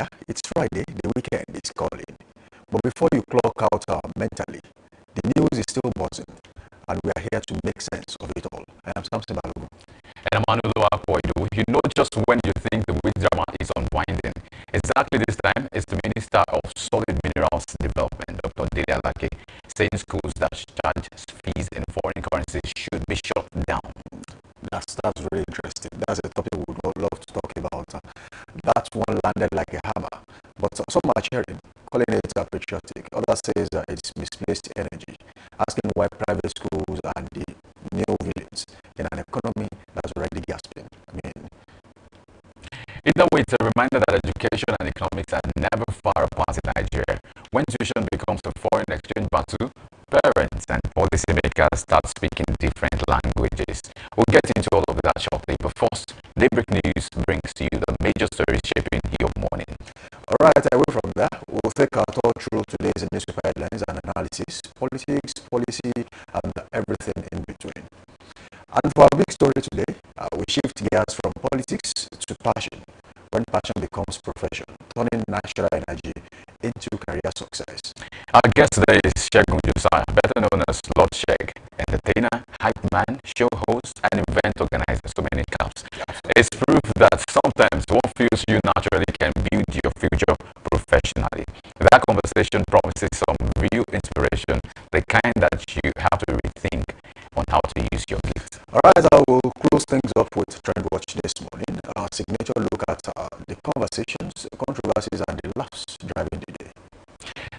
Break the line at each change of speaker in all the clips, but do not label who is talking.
Yeah, it's Friday, the weekend is calling. But before you clock out mentally, the news is still buzzing, and we are here to make sense of it all. I am Samson Balogun.
And Emmanuel Akpoido, you know just when you think the week drama is unwinding. Exactly this time, it's the Minister of Solid Minerals Development, Dr. Daybreak, saying schools that charge fees in foreign currencies should be shut down.
That's really interesting. That's a topic we would love to talk about. That one landed like a hammer, but some are cheering, calling it patriotic. Others say it's misplaced energy, asking why private schools are the new villains in an economy that's already gasping.
Either way, it's a reminder that education and economics are never far apart in Nigeria. When tuition becomes a foreign exchange battle, parents and policymakers start speaking different languages. We'll get into all of that shortly, but first, Daybreak News brings to you the major stories shaping your morning.
Alright, away from that, we'll take our thought through today's newspaper headlines and analysis, politics, policy, and everything in between. And for our big story today, we shift gears from politics to passion, when passion becomes profession, turning natural energy into career success.
Our guest today is Shegun Josiah, better known as Lord Sheg, entertainer, hype man, show host, and event organizer, so many caps. It's proof that sometimes what feels you naturally can build your future professionally. That conversation promises some real inspiration, the kind that you have to rethink on how to use your gift.
Alright, I will close things up with Trend Watch this morning. Our signature look at the conversations, controversies, and the laughs driving the day.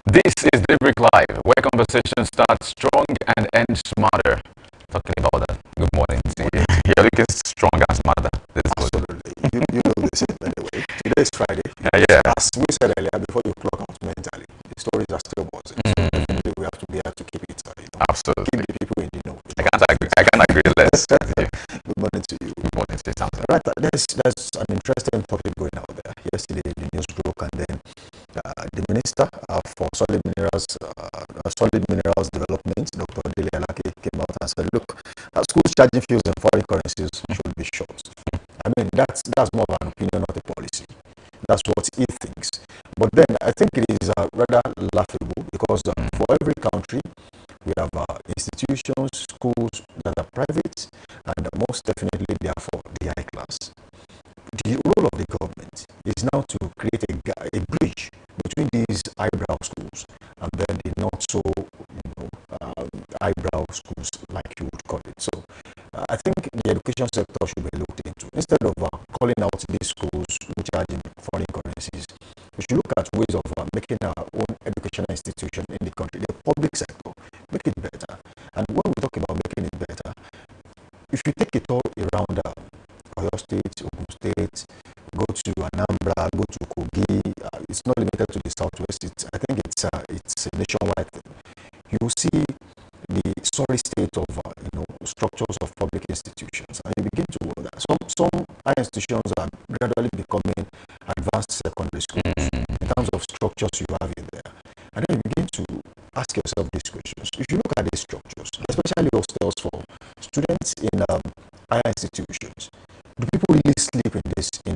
This is Daybreak Live, where conversations start strong and end smarter. Talking about that. Good morning to you. You're looking strong and smarter.
Absolutely. You know the same anyway. Today is Friday.
Yeah.
As we said earlier, before you clock out mentally, the stories are still buzzing. So definitely we have to be able to keep it.
Absolutely.
Keep the people in the know.
I can't agree less.
Good morning to you.
Good morning to you, Samson.
Right, there's an interesting topic going out there. Yesterday, the news broke, and then the Minister for Solid Minerals Development, Dr. Daybreak, came out and said, look, schools charging fees in foreign currencies should be shut. I mean, that's more of an opinion, not a policy. That's what he thinks. But then I think it is rather laughable because for every country, we have institutions, schools that are private, and most definitely therefore the high class. The role of the government is now to create a bridge between these eyebrow schools and then the not so eyebrow schools, like you would call it. So I think the education sector should be looked into. Instead of calling out these schools which are in foreign currencies, we should look at ways of making our own educational institution in the country, the public sector, make it better. And when we talk about making it better, if you take it all around Oyo State, Ogun State, go to Anambra, go to Kogi, it's not limited to the southwest. I think it's a nationwide thing. You will see the sorry state of structures of public institutions, and you begin to wonder. Some high institutions are gradually becoming advanced secondary schools in terms of structures you have in there, and then you begin to ask yourself these questions. If you look at these structures, especially hostels for students in higher institutions, do people really sleep in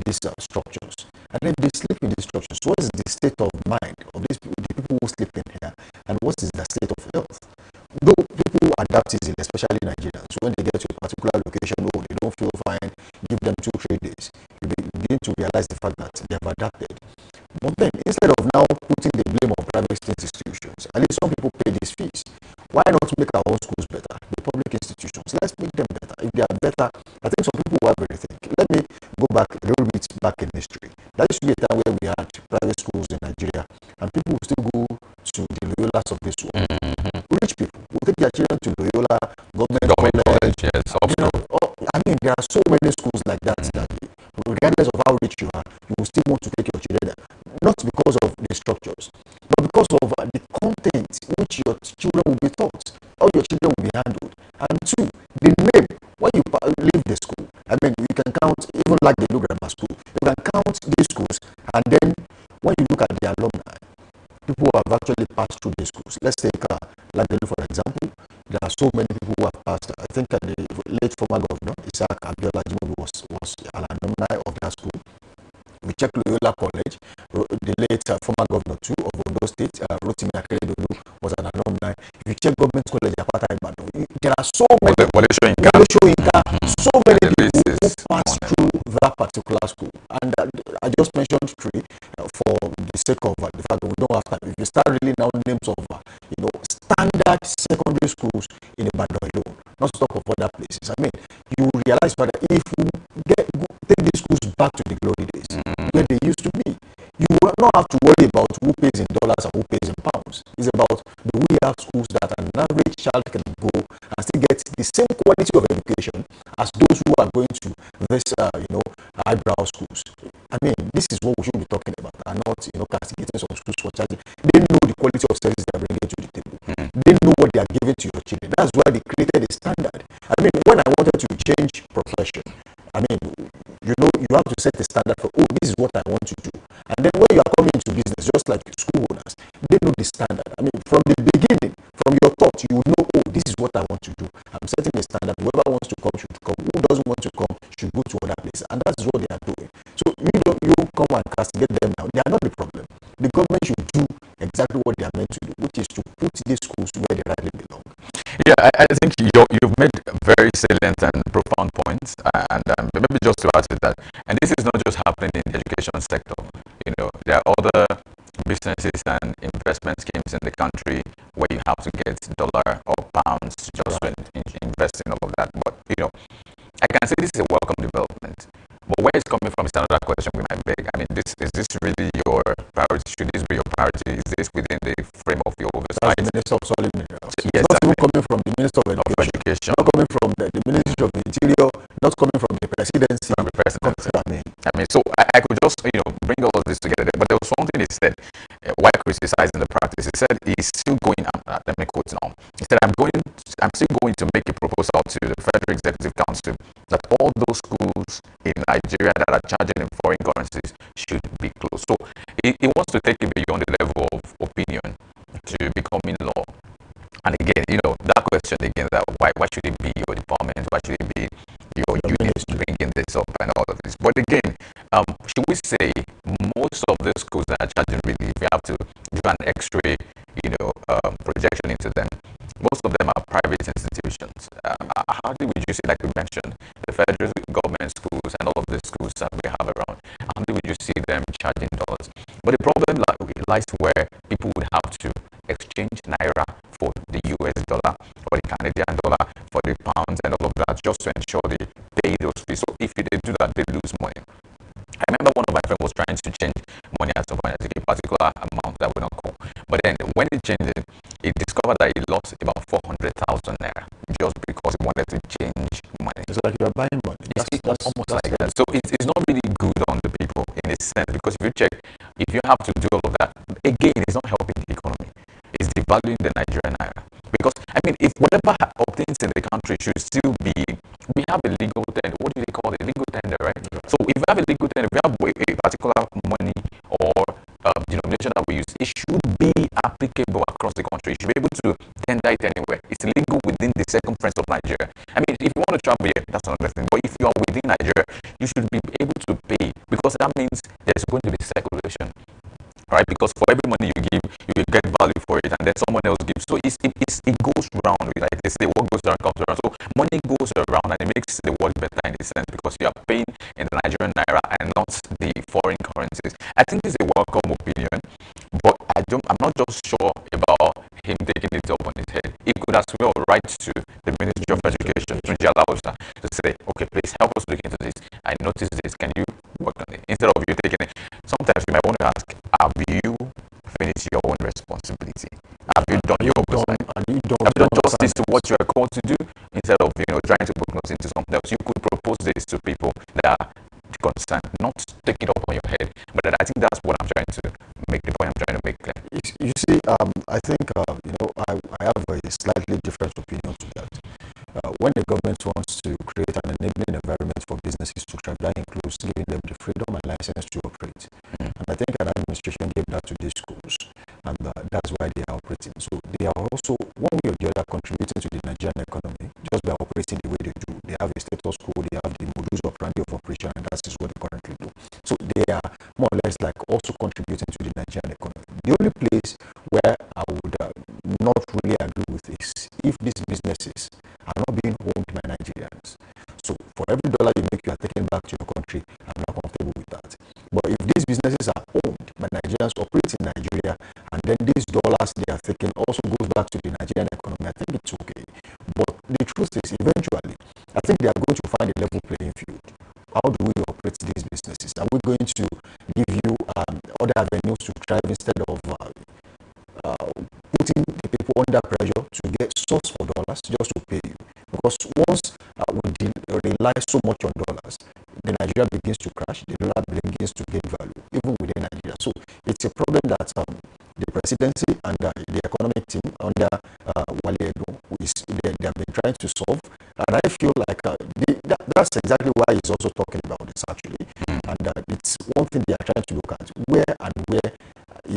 these structures? And then they sleep in these structures. What is the state of mind of these people, the people who sleep in here, and what is the state of health? Though people adapt easily, especially Nigerians, when they get to a particular location, they don't feel fine, give them 2-3 days. You begin to realize the fact that they have adapted. But then, instead of now putting the blame on private institutions, at least some people pay these fees. Why not make our own schools better? The public institutions, let's make them better. If they are better, I think some people will have everything. Let me go back a little bit back in history. That used to be a time where we had private schools in Nigeria, and people would still go to the Loyolas of this world. Rich people will take their children to Loyola, government college.
Yes,
I mean, there are so many schools like that that regardless of how rich you are, you will still want to take your children there. Not because of the structures, but because of the content which your children will be taught, how your children will be handled. And two, the name, when you leave the school, I mean, you can count, even like the Grammar School, you can count these schools, and then when you look at the alumni, people who have actually passed through these schools. Let's take Lagelu, for example. There are so many people who have passed. I think the late former governor, Isaac Abiola Jimobi, was an alumni of that school. We check Loyola College. late former governor too of Ondo State, Rotimi Akeredolu, was an alumni. If you check government college, there are so many. So many people who pass through that particular school, and I just mentioned three for the sake of the fact that we don't have time. If you start really now names of standard secondary schools in Ibadan alone, not to talk of other places. I mean, you realize that if you take these schools back to the glory days where they used to be, you will not have to worry about who pays in dollars and who pays in pounds. It's about do we have schools that an average child can go and still get the same quality of education as those who are going to this highbrow schools. I mean, this is what we should be talking about, and not castigating some schools for charging. They know the quality of service they are bringing to the table. They know what they are giving to your children. That's why they created a standard. I mean, when I wanted to change profession, I mean, you have to set a standard for, this is what I want to do. And then when you are coming into business, just like school owners, they know the standard. I mean, from the beginning, from your thought, you know, this is what I want to do. I'm setting a standard. Whoever wants to come should come. Who doesn't want to come should go to other places. And that's what they are doing. So you come and castigate them now. They are not the problem. The government should do exactly what they are meant to do, which is to put these schools where they rightly belong.
Yeah, I think you've made very salient and profound points, and maybe just to add to that, and this is not just happening in the education sector. There are other businesses and investment schemes in the country where you have to get dollar or pounds just to invest in all of that. But I can say this is a welcome development. But where it's coming from is another question we might beg. I mean, is this really your priority? Should this be your priority? Is this within the frame of your oversight?
That's the Minister of Solid Minerals.
Yes,
it's not even coming from the Minister of Education. Not coming from the Ministry of the Interior. Not coming from the Presidency.
From the Presidency. I mean, so I could just bring all of this together. But there was something he said while criticizing the practice. He said he's still going. Let me quote now. He said, I'm still going to make a proposal to the Federal Executive Council that all those schools in Nigeria that are charging in foreign currencies should be closed. So he wants to take it beyond the level of opinion to becoming law. And again, that question again, that why should it be your department? Why should it be your unit bringing this up and all of this? But again, should we say most of the schools that are charging relief, we have to do an X-ray, projection into them. Most of them are private institutions. How would you say, like you mentioned, the federal government schools and all of the schools that we have around, how would you see them charging dollars? But the problem lies where people would have to exchange naira for the US dollar, for the Canadian dollar, for the pounds and all of that, just to ensure they pay those fees. So if they do that, they lose money. I remember one of my friends was trying to change money at some point, I think a particular amount that we not call. But then when he changed it, he discovered that he lost about 400,000 naira just because he wanted to change money.
It's like you're buying money.
It's almost like that. So it's not really good on the people in a sense, because if you check, if you have to do all of that, again, it's not helping the economy. It's devaluing the Nigerian naira. Because, I mean, if whatever obtains in the country should still be, we have a legal tender. What do they call it? Legal tender, right? So if we have a legal tender, if we have a particular money or denomination that we use, it should be applicable across the country. You should be able to tender it anywhere. It's legal within the circumference of Nigeria. I mean, if you want to travel here, that's another thing. But if you are within Nigeria, you should be able to pay, because that means there's going to be circulation. Right, because for every money you give, you will get value for it, and then someone else gives. So it goes round. Like they say, what goes around comes around. So money goes around, and it makes the world better in a sense, because you are paying in the Nigerian naira and not the foreign currencies. I think it's a welcome opinion, but I'm not just sure about him taking it up on his head. He could as well write to the Ministry of Education, to say, okay, please help us look into this. I noticed this. Can you work on it? Instead of you taking it, sometimes you might want to ask, have you finished your own responsibility? Have you done your oversight? Have you done justice to what you are called to do? Instead of trying to book notes into something else, you could propose this to people that are concerned, not take it up on your head. But I think that's what I'm trying to make, the point I'm trying to make clear.
You see, I think I have a slightly different opinion to that. When the government wants to create an enabling environment for businesses to thrive, that includes giving them the freedom and license to operate. And I think an administration gave that to these schools, and that's why they are operating. So they are also, one way or the other, contributing to the Nigerian economy just by operating the way they do. They have a status quo, they have the modus operandi of operation, and that is what they currently do. So they are more or less like also contributing to the Nigerian economy. The only place where I would not really agree with is if these businesses are not being owned by Nigerians. So for every dollar you make, you are taking back to your country. I'm not comfortable with that. But if these businesses are owned by Nigerians, operate in Nigeria, and then these dollars they are taking also goes back to the Nigerian economy, I think it's okay. But the truth is, eventually, I think they are going to find a level playing field. How do we operate these businesses? Are we going to give you other avenues to thrive instead of putting the people under pressure to get source for dollars just to pay you? Because once we rely so much on dollars, the Nigeria begins to crash, the dollar begins to gain value, even within Nigeria. So it's a problem that the presidency and the economic team under Wale Edo, they have been trying to solve. And I feel like that's exactly why he's also talking about this, actually. And it's one thing they are trying to look at. Where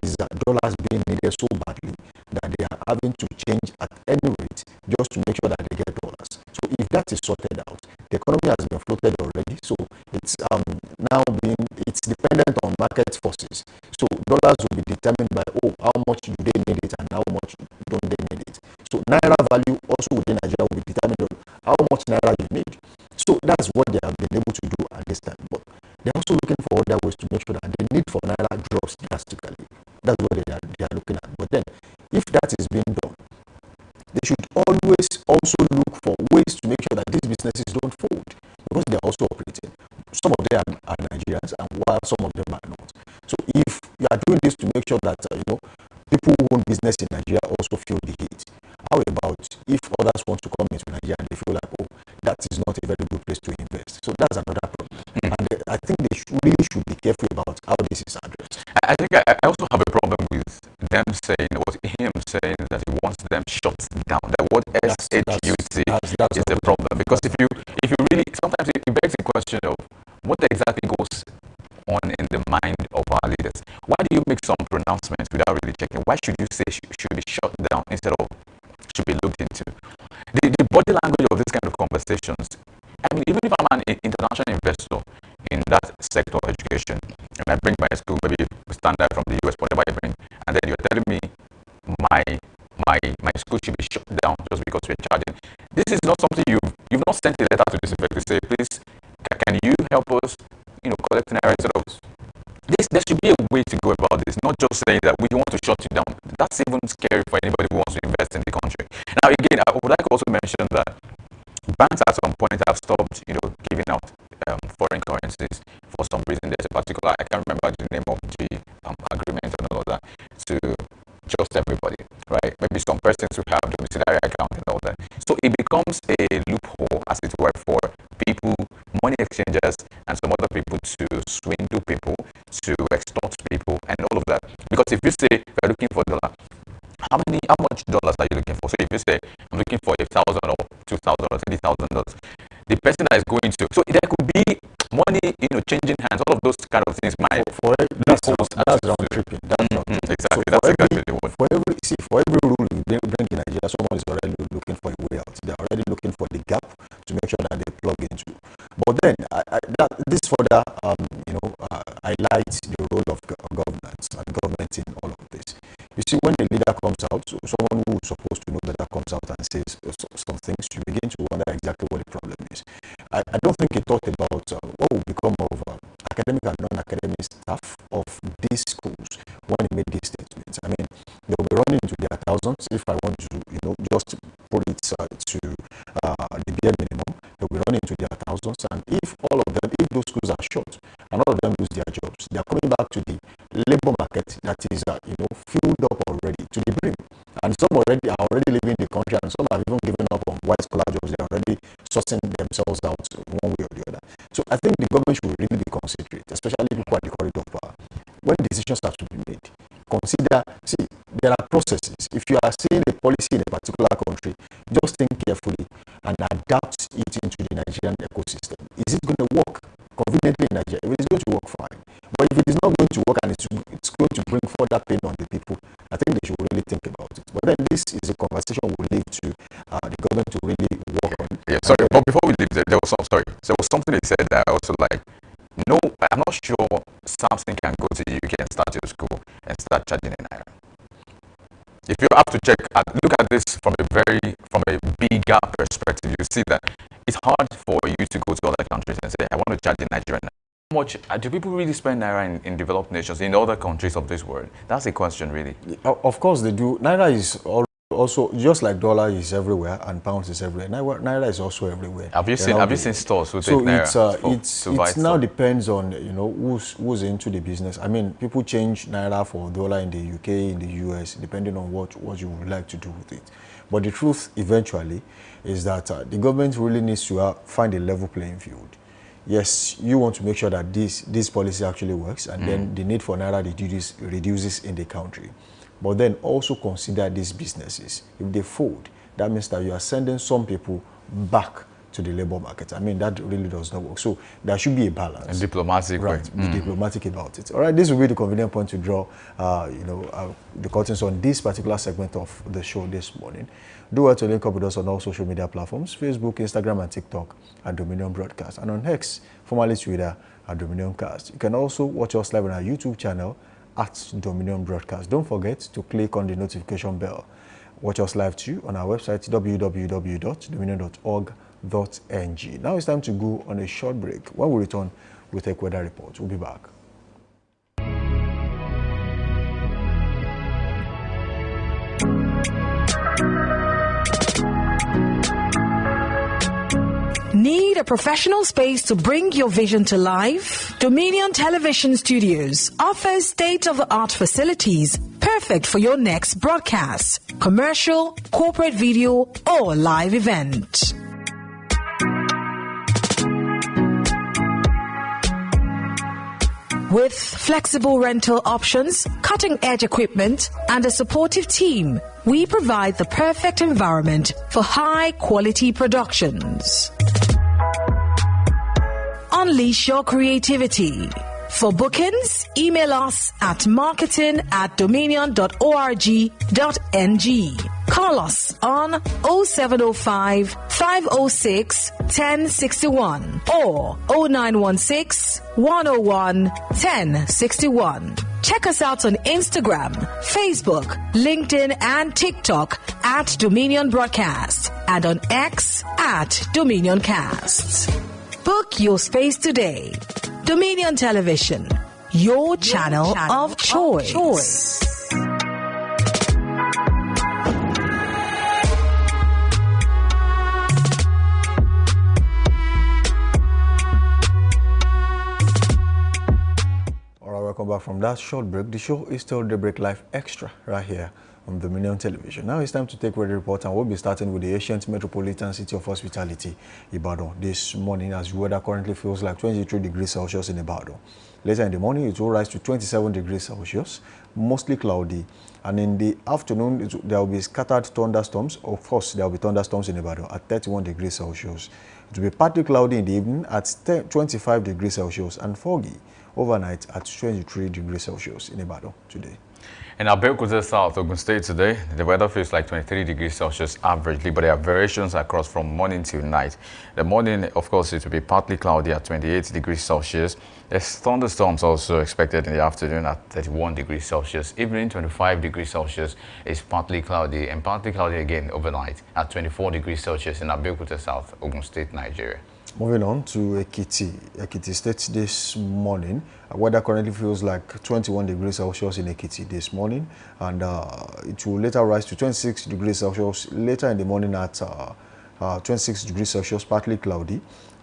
is dollars being needed so badly that they are having to change at any rate just to make sure that they get dollars. So if that is sorted out, the economy has been floated already. So it's it's dependent on market forces. So dollars will be determined by how much do they need it and how much don't they need it. So naira value also within Nigeria will be determined on how much naira you need. So that's what they have been able to do at this time. But they're also looking for other ways to make sure that the need for naira drops drastically. That's what they are looking at. But then, if that is being done, they should always also look for ways to make sure that these businesses don't fold, because they are also operating. Some of them are Nigerians, and while some of them are not. So if you are doing this to make sure that people who own business in Nigeria also feel the heat, how about if others want to come into Nigeria and they feel like, that is not a very good place to invest? So that's another problem. And I think they really should be careful about how this is addressed.
I think I also have a problem with them saying, what him saying that he wants them shut down. That what SHUT is the problem. Because if you really, sometimes it begs the question of what exactly goes on in the mind of our leaders. Why do you make some pronouncements without really checking? Why should you say should be shut down instead of should be looked into? The body language of this kind of conversations, I mean, even if I'm an international investor in that sector of education, and I bring my school, maybe standard from the US, whatever I bring, and then you're telling me my school should be shut down just because we're charging. This is not something you've not sent a letter to this effect to say, please, can you help us, collect naira instead of there should be a way to go about this, not just saying that we want to shut you down. That's even scary for anybody who wants to invest in the country. Now, again, I would like to also mention that banks at some point have stopped, giving out foreign currencies for some reason. There's a particular, I can't remember the name of the agreement and all that, to just everybody, right? Maybe some persons who have domiciliary account and all that. So it becomes a loophole, as it were, for people, money exchangers, and some other people to swindle people, to extort people, and all of that. Because if you say you're looking for dollar, how much dollars are you looking for? So if you say I'm looking for 1,000 or 2,000 or $20,000, the person that is going to, so there could be money, changing hands, all of those kind of things might.
That's round tripping.
Exactly.
So
that's exactly the word.
For every rule you bring in Nigeria, someone is already looking for a way out. They're already looking for the gap to make sure that they plug into. But then this further highlights the role of governance and government in all of this. You see, when a leader comes out, so someone who is supposed to know that comes out and says some things, you begin to wonder exactly what the problem is. I don't think he thought about what will become of academic and non-academic staff of these schools when he made these statements. I mean, they'll be running into their thousands. If I want to, just put it to the bare minimum, they'll be running into their thousands. And if those schools are short, and all of them lose their jobs, they are coming back to the labor market that is, filled up already to the brim. And some are already leaving the country, and some have even given up on white collar jobs. They're already sourcing themselves out one way or the other. So I think the government should really be considerate, especially people at the corridor of power. When decisions have to be made, there are processes. If you are seeing a policy in a particular country, just think carefully and adapt it into the Nigerian ecosystem. Is it going to work conveniently in Nigeria? If it's going to work, fine. But if it is not going to work and it's going to bring further pain on the people, I think they should really think about it. But then this is a conversation we'll leave to the government to really work on.
Yeah, sorry, but before we leave, there was something they said that I also like. No, I'm not sure something can go to the UK and start your school and start charging in naira. If you have to look at this from a bigger perspective, you see that it's hard for you to go to other countries and say, I want to charge in Nigeria. How much do people really spend naira in developed nations, in other countries of this world? That's the question, really.
Of course they do. Naira is also just like dollar is everywhere and pounds is everywhere. Naira is also everywhere.
Have you seen stores who take
so
naira?
It now depends on who's into the business. I mean, people change naira for dollar in the UK, in the US, depending on what you would like to do with it. But the truth eventually is that the government really needs to find a level playing field. Yes, you want to make sure that this policy actually works, and then the need for naira reduces in the country. But then also consider these businesses. If they fold, that means that you are sending some people back to the labor market. I mean, that really does not work. So there should be a balance.
And diplomatic,
right? Be diplomatic about it. All right, this will be the convenient point to draw, the curtains on this particular segment of the show this morning. Do well to link up with us on all social media platforms: Facebook, Instagram, and TikTok at Dominion Broadcast, and on X, formerly Twitter, at Dominion Cast. You can also watch us live on our YouTube channel at Dominion Broadcast. Don't forget to click on the notification bell. Watch us live too on our website www.dominion.org.ng. Now it's time to go on a short break. When we return, we'll take weather report. We'll be back.
Need a professional space to bring your vision to life? Dominion Television Studios offers state-of-the-art facilities perfect for your next broadcast, commercial, corporate video, or live event. With flexible rental options, cutting-edge equipment, and a supportive team, we provide the perfect environment for high-quality productions. Unleash your creativity. For bookings, email us at marketing@dominion.org.ng. Call us on 0705 506 1061 or 0916 101 1061. Check us out on Instagram, Facebook, LinkedIn, and TikTok at Dominion Broadcast, and on X at Dominion Cast. Book your space today. Dominion Television, your channel of choice.
Welcome back from that short break. The show is still Daybreak Live Extra right here on Dominion Television. Now it's time to take weather report, and we'll be starting with the ancient metropolitan city of hospitality, Ibadan. This morning, as weather currently feels like 23 degrees Celsius in Ibadan. Later in the morning, it will rise to 27 degrees Celsius, mostly cloudy. And in the afternoon, there will be scattered thunderstorms. Of course, there will be thunderstorms in Ibadan at 31 degrees Celsius. It will be partly cloudy in the evening at 25 degrees Celsius and foggy overnight at 23 degrees Celsius in Ibadan today.
In Abeokuta, South Ogun State today, the weather feels like 23 degrees Celsius averagely, but there are variations across from morning till night. The morning, of course, it will be partly cloudy at 28 degrees Celsius. There's thunderstorms also expected in the afternoon at 31 degrees Celsius. Evening, 25 degrees Celsius is partly cloudy, and partly cloudy again overnight at 24 degrees Celsius in Abeokuta, South Ogun State, Nigeria.
Moving on to Ekiti State this morning. Weather currently feels like 21 degrees Celsius in Ekiti this morning, and it will later rise to 26 degrees Celsius later in the morning at 26 degrees Celsius, partly cloudy.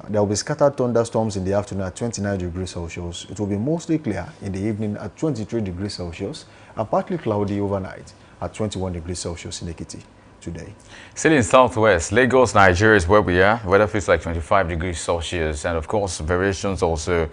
There will be scattered thunderstorms in the afternoon at 29 degrees Celsius. It will be mostly clear in the evening at 23 degrees Celsius, and partly cloudy overnight at 21 degrees Celsius in Ekiti today.
Still in Southwest, Lagos, Nigeria is where we are. Weather feels like 25 degrees Celsius, and of course variations also.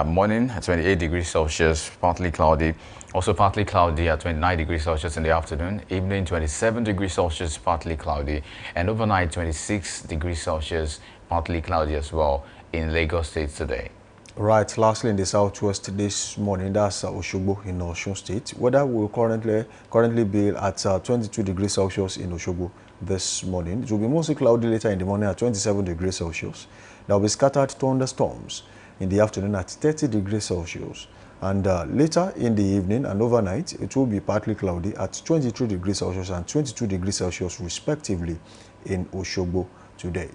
Morning at 28 degrees Celsius, partly cloudy. Also partly cloudy at 29 degrees Celsius in the afternoon. Evening 27 degrees Celsius, partly cloudy. And overnight 26 degrees Celsius, partly cloudy as well in Lagos State today.
Right, lastly in the southwest this morning, that's Oshogbo in Osun State. Weather will currently be at 22 degrees Celsius in Oshogbo this morning. It will be mostly cloudy later in the morning at 27 degrees Celsius. There will be scattered thunderstorms in the afternoon at 30 degrees Celsius. And later in the evening and overnight, it will be partly cloudy at 23 degrees Celsius and 22 degrees Celsius respectively in Oshogbo today.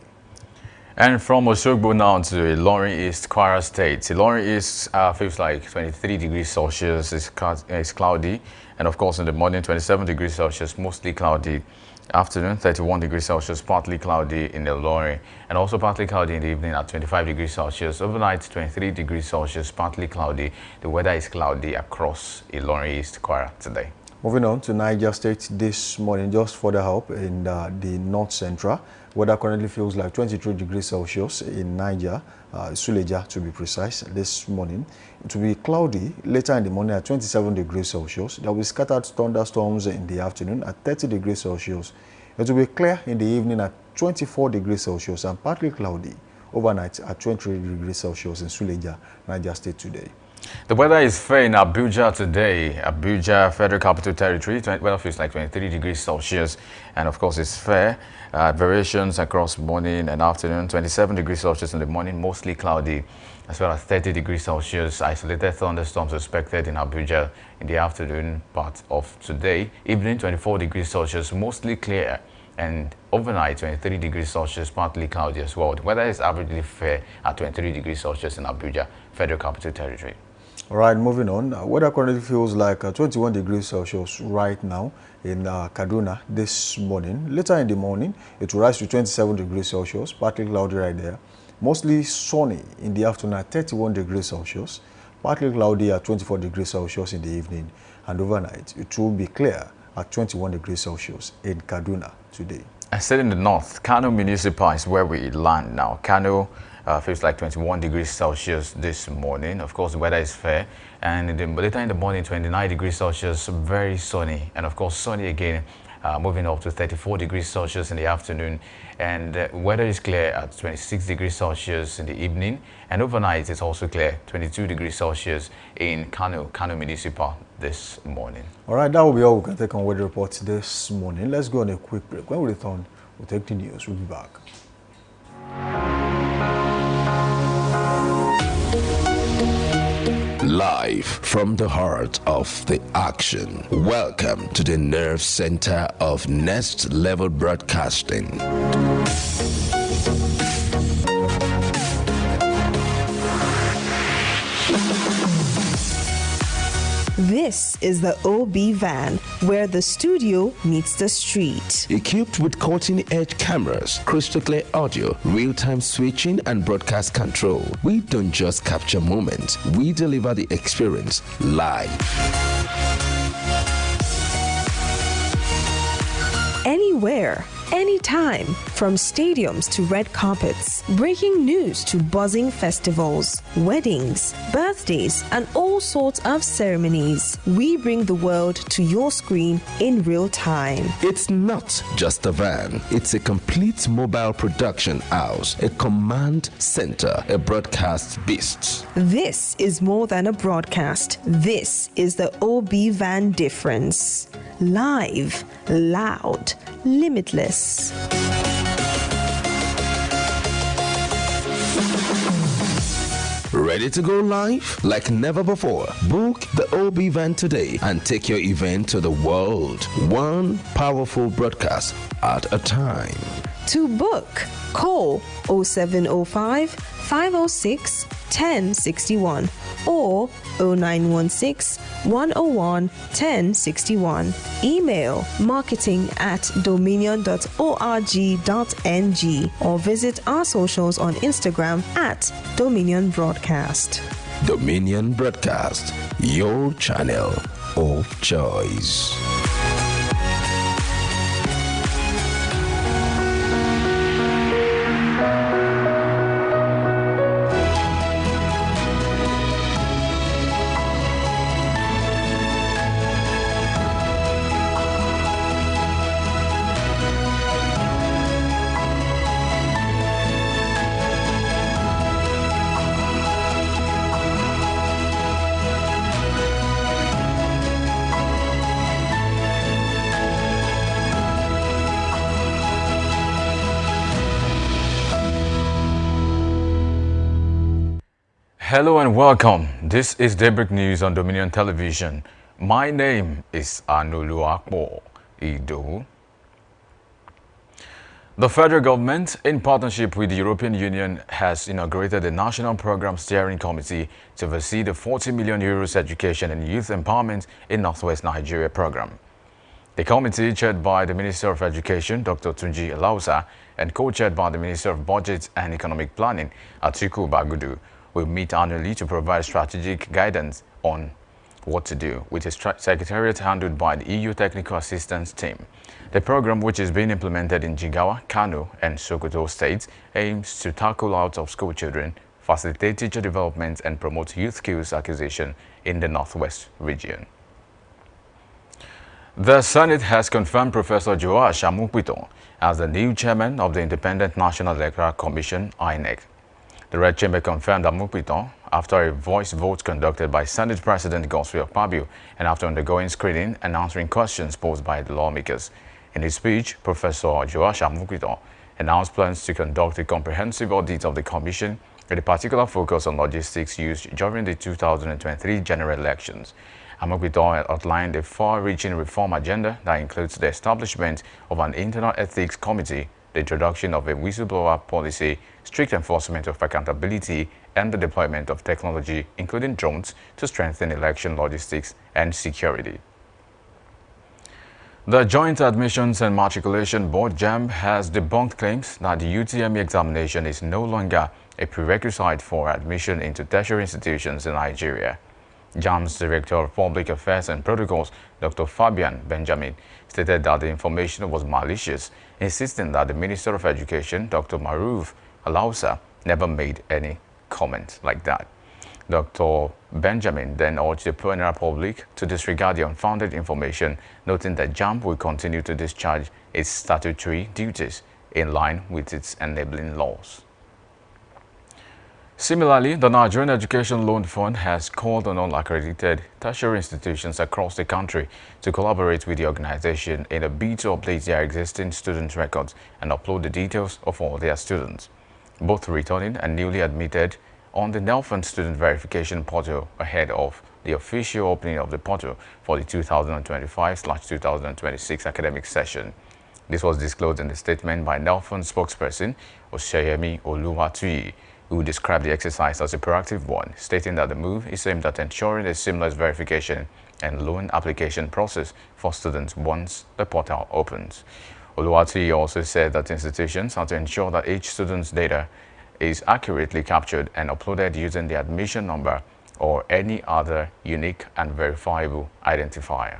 And from Oshogbo now to Ilorin East, Kwara State. Ilorin East feels like 23 degrees Celsius, it's cloudy. And of course in the morning, 27 degrees Celsius, mostly cloudy. Afternoon, 31 degrees Celsius, partly cloudy in Ilorin. And also partly cloudy in the evening at 25 degrees Celsius. Overnight, 23 degrees Celsius, partly cloudy. The weather is cloudy across Ilorin East, Kwara today.
Moving on to Niger State this morning, just for the help in the north central. Weather currently feels like 23 degrees Celsius in Niger, Suleja to be precise, this morning. It will be cloudy later in the morning at 27 degrees Celsius. There will be scattered thunderstorms in the afternoon at 30 degrees Celsius. It will be clear in the evening at 24 degrees Celsius and partly cloudy overnight at 23 degrees Celsius in Suleja, Niger State today.
The weather is fair in Abuja today. Abuja, Federal Capital Territory, weather feels like 23 degrees Celsius. And of course, it's fair. Variations across morning and afternoon, 27 degrees Celsius in the morning, mostly cloudy, as well as 30 degrees Celsius. Isolated thunderstorms expected in Abuja in the afternoon part of today. Evening, 24 degrees Celsius, mostly clear. And overnight, 23 degrees Celsius, partly cloudy as well. The weather is averagely fair at 23 degrees Celsius in Abuja, Federal Capital Territory.
All right, moving on. Weather currently feels like 21 degrees Celsius right now in Kaduna this morning. Later in the morning, it will rise to 27 degrees Celsius, partly cloudy right there. Mostly sunny in the afternoon at 31 degrees Celsius, partly cloudy at 24 degrees Celsius in the evening. And overnight, it will be clear at 21 degrees Celsius in Kaduna today.
I said in the north, Kano Municipal is where we land now. Kano feels like 21 degrees Celsius this morning. Of course, the weather is fair. And later in the morning, 29 degrees Celsius, very sunny. And of course, sunny again, moving up to 34 degrees Celsius in the afternoon. And weather is clear at 26 degrees Celsius in the evening. And overnight, it's also clear, 22 degrees Celsius in Kano Municipal this morning.
All right, that will be all we can take on weather reports this morning. Let's go on a quick break. When we return, we'll take the news. We'll be back.
Live from the heart of the action. Welcome to the nerve center of Next Level Broadcasting.
This is the OB van, where the studio meets the street.
Equipped with cutting-edge cameras, crystal clear audio, real-time switching, and broadcast control, we don't just capture moments, we deliver the experience live.
Anywhere, anytime, from stadiums to red carpets, breaking news to buzzing festivals, weddings, birthdays, and all sorts of ceremonies. We bring the world to your screen in real time.
It's not just a van, it's a complete mobile production house, a command center, a broadcast beast.
This is more than a broadcast. This is the OB van difference. Live, loud, limitless.
Ready to go live? Like never before. Book the OB van today and take your event to the world. One powerful broadcast at a time.
To book, call 0705 506 1061 or 0916 101 1061. Email marketing@dominion.org.ng or visit our socials on Instagram @Dominion Broadcast.
Dominion Broadcast, your channel of choice.
Hello and welcome. This is Daybreak News on Dominion Television. My name is Anuluakbo Ido. The federal government, in partnership with the European Union, has inaugurated a National Program Steering Committee to oversee the 40 million euros Education and Youth Empowerment in Northwest Nigeria program. The committee, chaired by the Minister of Education, Dr. Tunji Alausa, and co-chaired by the Minister of Budget and Economic Planning, Atiku Bagudu, will meet annually to provide strategic guidance on what to do, with a secretariat handled by the EU Technical Assistance Team. The program, which is being implemented in Jigawa, Kano, and Sokoto states, aims to tackle out-of-school children, facilitate teacher development, and promote youth skills acquisition in the Northwest region. The Senate has confirmed Professor Joash Amukpito as the new chairman of the Independent National Electoral Commission, INEC. The Red Chamber confirmed Amukpito after a voice vote conducted by Senate President Godswill Akpabio and after undergoing screening and answering questions posed by the lawmakers. In his speech, Professor Joash Amukpito announced plans to conduct a comprehensive audit of the commission with a particular focus on logistics used during the 2023 general elections. Amukpito outlined a far-reaching reform agenda that includes the establishment of an internal ethics committee, the introduction of a whistleblower policy, strict enforcement of accountability, and the deployment of technology, including drones, to strengthen election logistics and security. The Joint Admissions and Matriculation Board, JAMB, has debunked claims that the UTME examination is no longer a prerequisite for admission into tertiary institutions in Nigeria. JAMB's Director of Public Affairs and Protocols, Dr. Fabian Benjamin, stated that the information was malicious, insisting that the Minister of Education, Dr. Maruf Alausa, never made any comment like that. Dr. Benjamin then urged the general public to disregard the unfounded information, noting that JAMB will continue to discharge its statutory duties in line with its enabling laws. Similarly, the Nigerian Education Loan Fund has called on all accredited tertiary institutions across the country to collaborate with the organization in a bid to update their existing student records and upload the details of all their students, both returning and newly admitted, on the NELFund Student Verification Portal ahead of the official opening of the portal for the 2025/2026 academic session. This was disclosed in the statement by NELFund spokesperson Oseyemi Oluwatuyi, who described the exercise as a proactive one, stating that the move is aimed at ensuring a seamless verification and loan application process for students once the portal opens. Oluwatuyi also said that institutions are to ensure that each student's data is accurately captured and uploaded using the admission number or any other unique and verifiable identifier.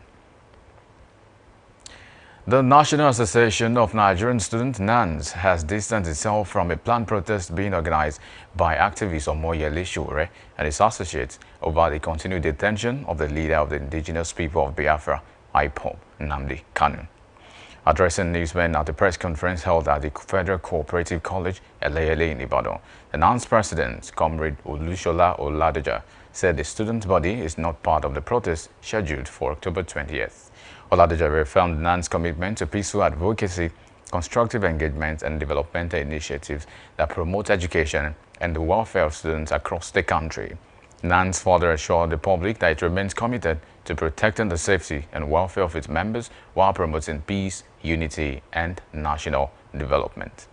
The National Association of Nigerian Students, NANS, has distanced itself from a planned protest being organized by activist Omoyele Sowore and his associates over the continued detention of the leader of the indigenous people of Biafra, IPOB, Nnamdi Kanu. Addressing newsmen at the press conference held at the Federal Cooperative College, Eleyele in Ibadan, the NANS president, Comrade Olushola Oladeja, said the student body is not part of the protest scheduled for October 20th. Oladeja reaffirmed NAN's commitment to peaceful advocacy, constructive engagement, and developmental initiatives that promote education and the welfare of students across the country. NANS further assured the public that it remains committed to protecting the safety and welfare of its members while promoting peace, unity, and national development.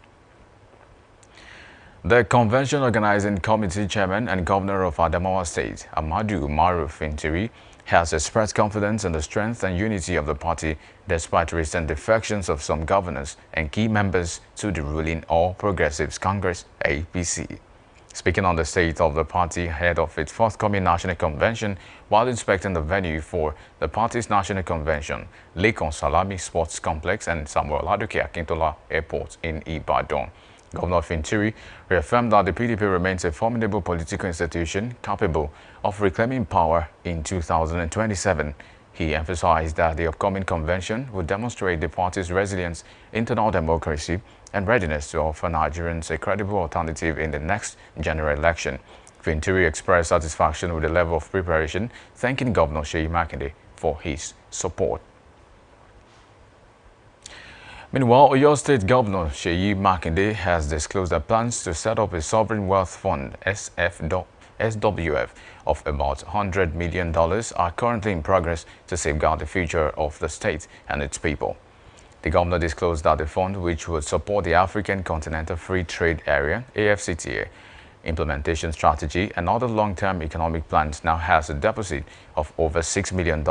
The Convention Organizing Committee Chairman and Governor of Adamawa State, Amadu Umaru Fintiri, has expressed confidence in the strength and unity of the party despite recent defections of some governors and key members to the ruling All Progressives Congress, APC. Speaking on the state of the party ahead of its forthcoming national convention while inspecting the venue for the party's national convention, Lekon Salami Sports Complex and Samuel Aduke Akintola Airport in Ibadan, Governor Fintiri reaffirmed that the PDP remains a formidable political institution capable of reclaiming power in 2027. He emphasized that the upcoming convention will demonstrate the party's resilience, internal democracy, and readiness to offer Nigerians a credible alternative in the next general election. Fintiri expressed satisfaction with the level of preparation, thanking Governor Seyi Makinde for his support. Meanwhile, Oyo State Governor Seyi Makinde has disclosed their plans to set up a sovereign wealth fund (SFDO) SWF of about $100 million are currently in progress to safeguard the future of the state and its people. The governor disclosed that the fund, which would support the African Continental Free Trade Area (AfCTA) implementation strategy and other long-term economic plans, now has a deposit of over $6 million.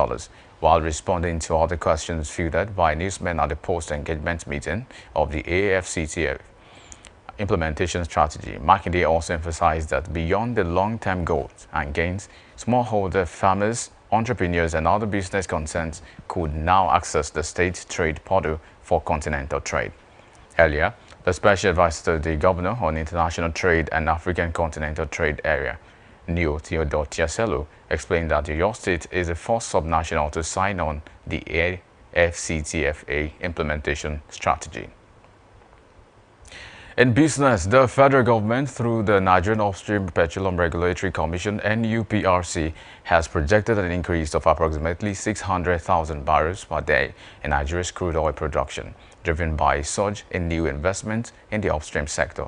While responding to other questions fielded by newsmen at the post-engagement meeting of the AfCTA implementation strategy, Makinde also emphasized that beyond the long-term goals and gains, smallholder farmers, entrepreneurs and other business concerns could now access the state trade portal for continental trade. Earlier, the special advisor to the governor on international trade and African continental trade area, Neo Theodore Tiaselo, explained that your state is the first subnational to sign on the AfCTFA implementation strategy. In business, the federal government, through the Nigerian Upstream Petroleum Regulatory Commission (NUPRC), has projected an increase of approximately 600,000 barrels per day in Nigeria's crude oil production, driven by a surge in new investment in the upstream sector.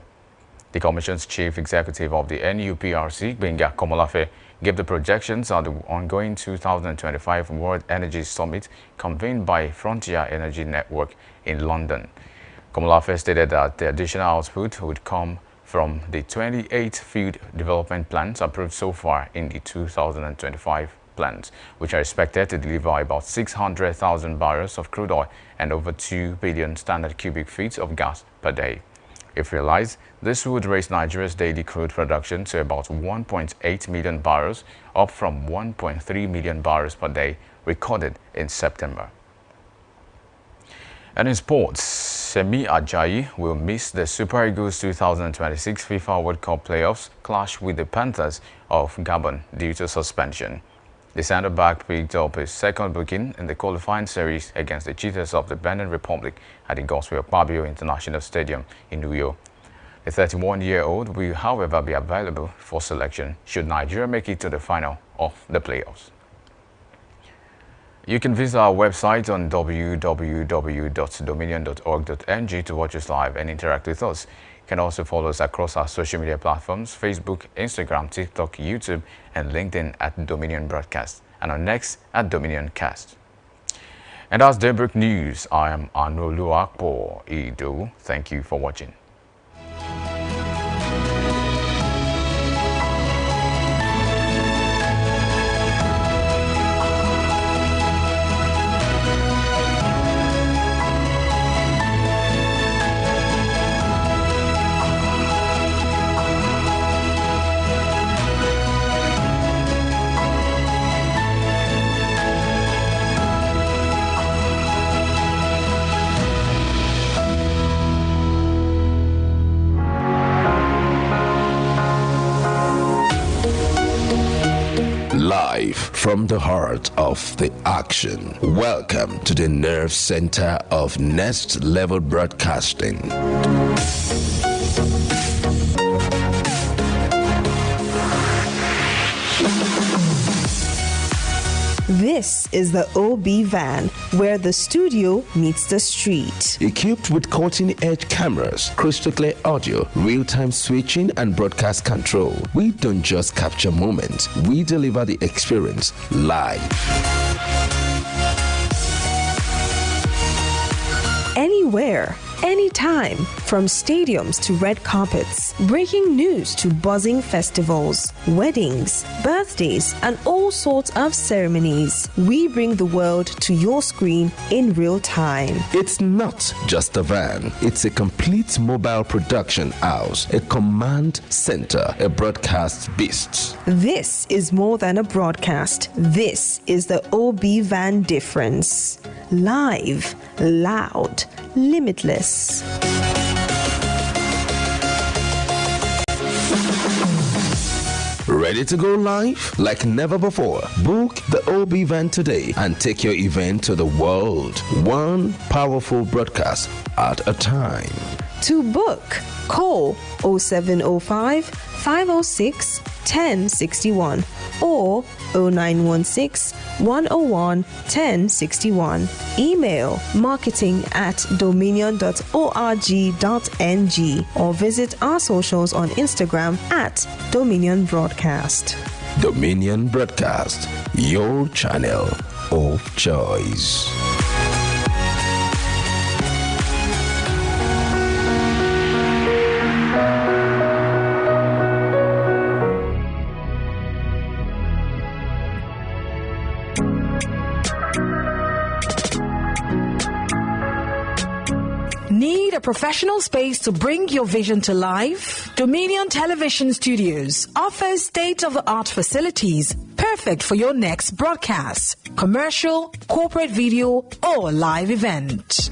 The Commission's chief executive of the NUPRC, Benga Komolafe, gave the projections at the ongoing 2025 World Energy Summit convened by Frontier Energy Network in London. Komolafe stated that the additional output would come from the 28 field development plans approved so far in the 2025 plans, which are expected to deliver about 600,000 barrels of crude oil and over 2 billion standard cubic feet of gas per day. If realized, this would raise Nigeria's daily crude production to about 1.8 million barrels, up from 1.3 million barrels per day recorded in September. And in sports, Semi Ajayi will miss the Super Eagles 2026 FIFA World Cup playoffs clash with the Panthers of Gabon due to suspension. The centre-back picked up his second booking in the qualifying series against the Cheetahs of the Benin Republic at the Gospel Pabio International Stadium in Uyo. The 31-year-old will, however, be available for selection should Nigeria make it to the final of the playoffs. You can visit our website on www.dominion.org.ng to watch us live and interact with us. You can also follow us across our social media platforms: Facebook, Instagram, TikTok, YouTube, and LinkedIn at Dominion Broadcast, and on Next at Dominion Cast. And that's Daybreak News. I am Anoluakpo Ido. Thank you for watching.
Live from the heart of the action. Welcome to the nerve center of Next Level Broadcasting.
This is the OB van, where the studio meets the street.
Equipped with cutting-edge cameras, crystal clear audio, real-time switching, and broadcast control, we don't just capture moments, we deliver the experience live.
Anywhere, anytime, from stadiums to red carpets, breaking news to buzzing festivals, weddings, birthdays, and all sorts of ceremonies. We bring the world to your screen in real time.
It's not just a van, it's a complete mobile production house, a command center, a broadcast beast.
This is more than a broadcast. This is the OB van difference. Live, loud, limitless.
Ready to go live like never before? Book the OB van today and take your event to the world. One powerful broadcast at a time.
To book, call 0705 506 1061 or 0916 101 1061. Email marketing@dominion.org.ng or visit our socials on Instagram @Dominion Broadcast.
Dominion Broadcast, your channel of choice.
Need a professional space to bring your vision to life? Dominion Television Studios offers state-of-the-art facilities perfect for your next broadcast, commercial, corporate video, or live event.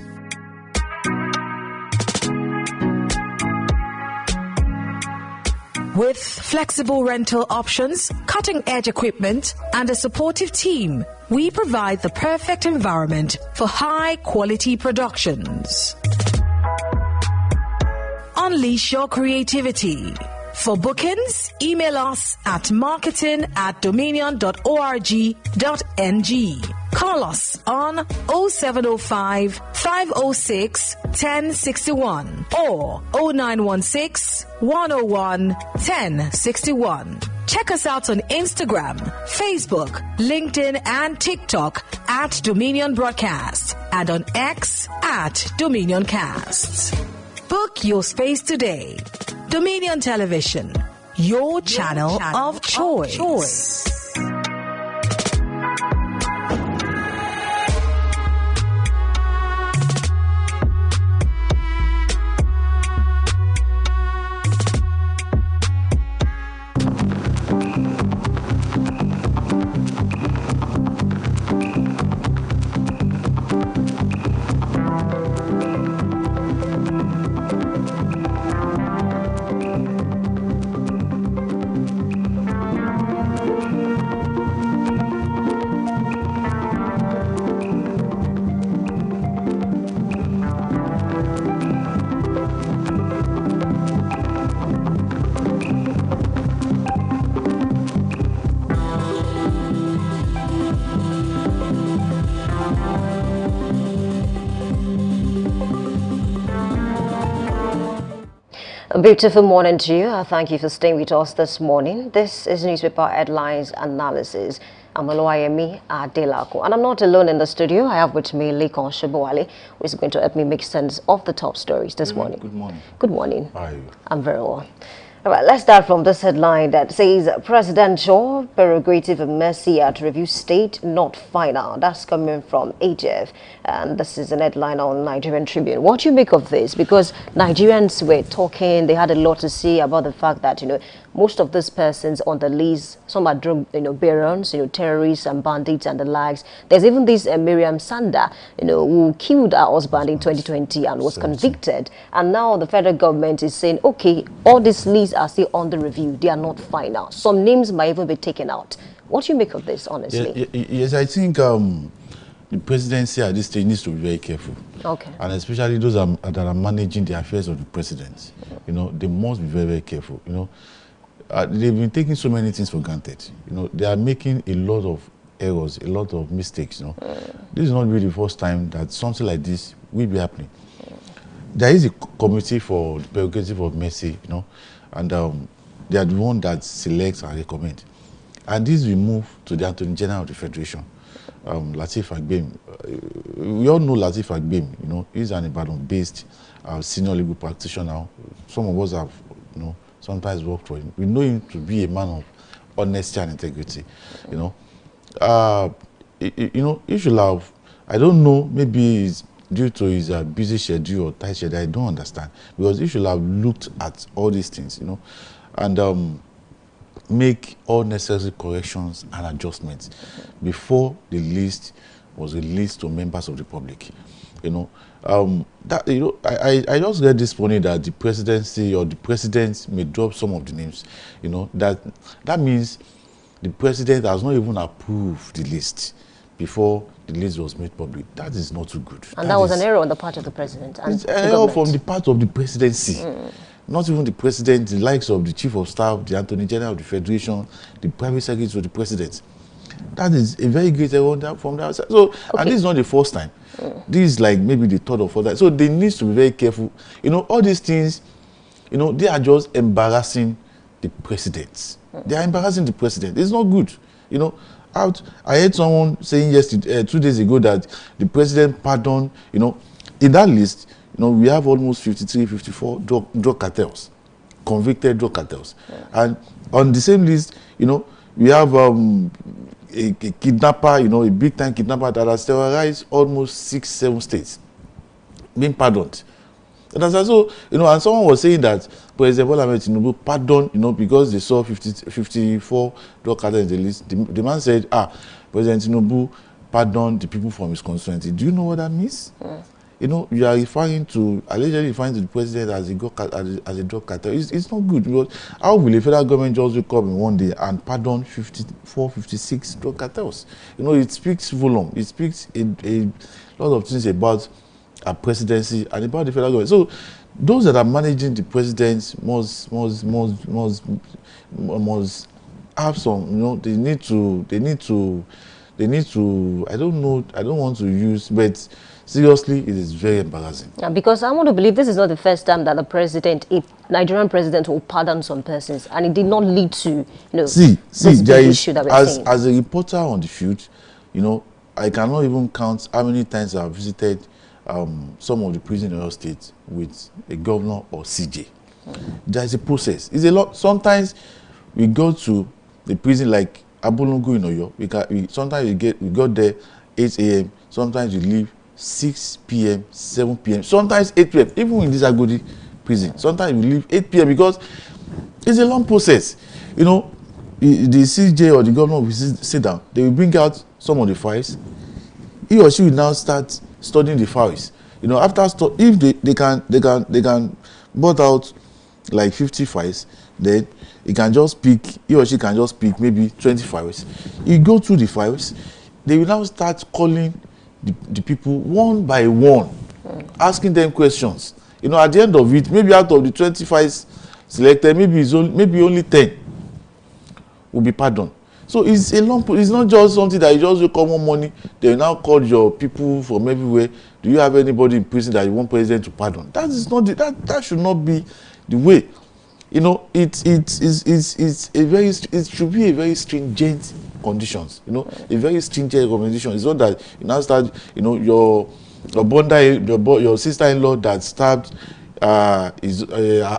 With flexible rental options, cutting-edge equipment, and a supportive team, we provide the perfect environment for high-quality productions. Unleash your creativity. For bookings, email us at marketing@dominion.org.ng. Call us on 0705 506 1061 or 0916 101 1061. Check us out on Instagram, Facebook, LinkedIn, and TikTok at Dominion Broadcast and on X at Dominion Cast. Book your space today. Dominion Television, your channel of choice.
A beautiful morning to you. Thank you for staying with us this morning. This is newspaper headlines analysis. I'm Oluwayemi Adelako, and I'm not alone in the studio. I have with me Lekon Shobowale, who is going to help me make sense of the top stories this morning.
Good morning.
Good morning.
How are you?
I'm very well. All right, let's start from this headline that says presidential prerogative of mercy at review state not final. That's coming from AGF, and this is an headline on Nigerian Tribune. What do you make of this? Because Nigerians were talking, they had a lot to say about the fact that, most of these persons on the list, some are drug, barons, terrorists and bandits and the likes. There's even this Miriam Sanda, who killed her husband in 2020 and was convicted. And now the federal government is saying, okay, all these lists are still under review. They are not final. Some names might even be taken out. What do you make of this, honestly?
Yes, I think the presidency at this stage needs to be very careful.
Okay.
And especially those that are managing the affairs of the president. They must be very, very careful. They've been taking so many things for granted. They are making a lot of errors, a lot of mistakes. This is not really the first time that something like this will be happening. There is a committee for the prerogative of mercy, and they are the one that selects and recommend. And this will move to the Attorney General of the Federation, Lateef Agbemi. We all know Lateef Agbemi. He's an Ibadan-based senior legal practitioner. Some of us have, sometimes worked for him. We know him to be a man of honesty and integrity. He should have, I don't know, maybe it's due to his busy schedule or tight schedule, I don't understand. Because he should have looked at all these things, and make all necessary corrections and adjustments before the list was released to members of the public. I just read this morning that the presidency or the president may drop some of the names. That means the president has not even approved the list before the list was made public. That is not too good.
And that was an error on the part of the president. And
it's an error from the part of the presidency. Not even the president, the likes of the chief of staff, the Attorney General of the Federation, the private secretary of the president. That is a very great error from that side. So, and this is not the first time. This is like maybe the third or fourth time. So they need to be very careful. You know, all these things, you know, they are just embarrassing the president. They are embarrassing the president. It's not good. You know, I heard someone saying yesterday, 2 days ago, that the president pardoned, you know, in that list, you know, we have almost 53, 54 drug cartels, convicted drug cartels. And on the same list, you know, we have a kidnapper, you know, a big-time kidnapper that has terrorized almost 6-7 states, being pardoned. And as so, you know, and someone was saying that President Bola Ahmed Tinubu pardoned, you know, because they saw 54 drug cartels in the list. The man said, President Tinubu pardoned the people from his constituency. Do you know what that means? You know, you are allegedly referring to the president as a drug cartel. It's not good, because how will the federal government just wake up in one day and pardon 54, 56 drug cartels? You know, it speaks volume. It speaks a lot of things about our presidency and about the federal government. So those that are managing the president must have some, you know, they need to I don't know, I don't want to use, but seriously, it is very embarrassing.
Yeah, because I want to believe this is not the first time that a Nigerian president will pardon some persons, and it did not lead to, you know,
this big
issue that we're seeing.
As a reporter on the field, you know, I cannot even count how many times I've visited some of the prisons in our state with a governor or CJ. There is a process. It's a lot. Sometimes we go to the prison like Abolongo in Oyo. Sometimes we go there 8 a.m. Sometimes we leave 6 p.m., 7 p.m., sometimes 8 p.m. Even in this Agodi prison, sometimes we leave 8 p.m. because it's a long process. You know, the CJ or the governor will sit down. They will bring out some of the files. He or she will now start studying the files. You know, after if they can brought out like 50 files, then he or she can just pick maybe 20 files. You go through the files, they will now start calling the people one by one, asking them questions. You know, at the end of it, maybe out of the 20 files selected, maybe only 10 will be pardoned. So it's a long. It's not just something that you just wake up one morning. They will now call your people from everywhere. Do you have anybody in prison that you want president to pardon? That is not that should not be the way. You know, it should be a very stringent conditions. You know, a very stringent recommendation. It's not that you now start. You know, your sister-in-law that stabbed her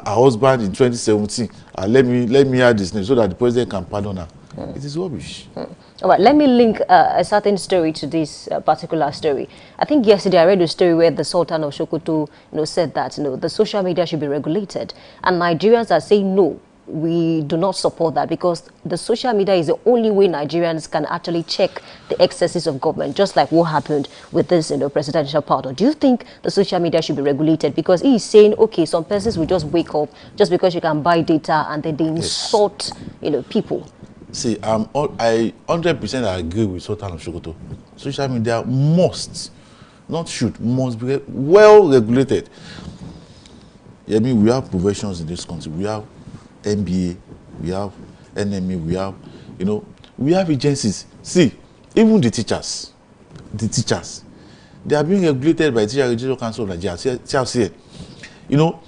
husband in 2017. Let me add this name so that the president can pardon her. It is rubbish.
All right, let me link a certain story to this particular story. I think yesterday I read a story where the Sultan of Sokoto, you know, said that, you know, the social media should be regulated, and Nigerians are saying no, we do not support that, because the social media is the only way Nigerians can actually check the excesses of government, just like what happened with this, you know, presidential pardon. Do you think the social media should be regulated? Because he is saying, okay, some persons will just wake up just because you can buy data and then they insult, you know, people.
See, I 100% agree with Sultan of Sokoto. Social media must be well regulated. I mean, we have professions in this country. We have MBA, we have NME, we have agencies. See, even the teachers, they are being regulated by Teacher Registration Council of Nigeria, TRCN. You know,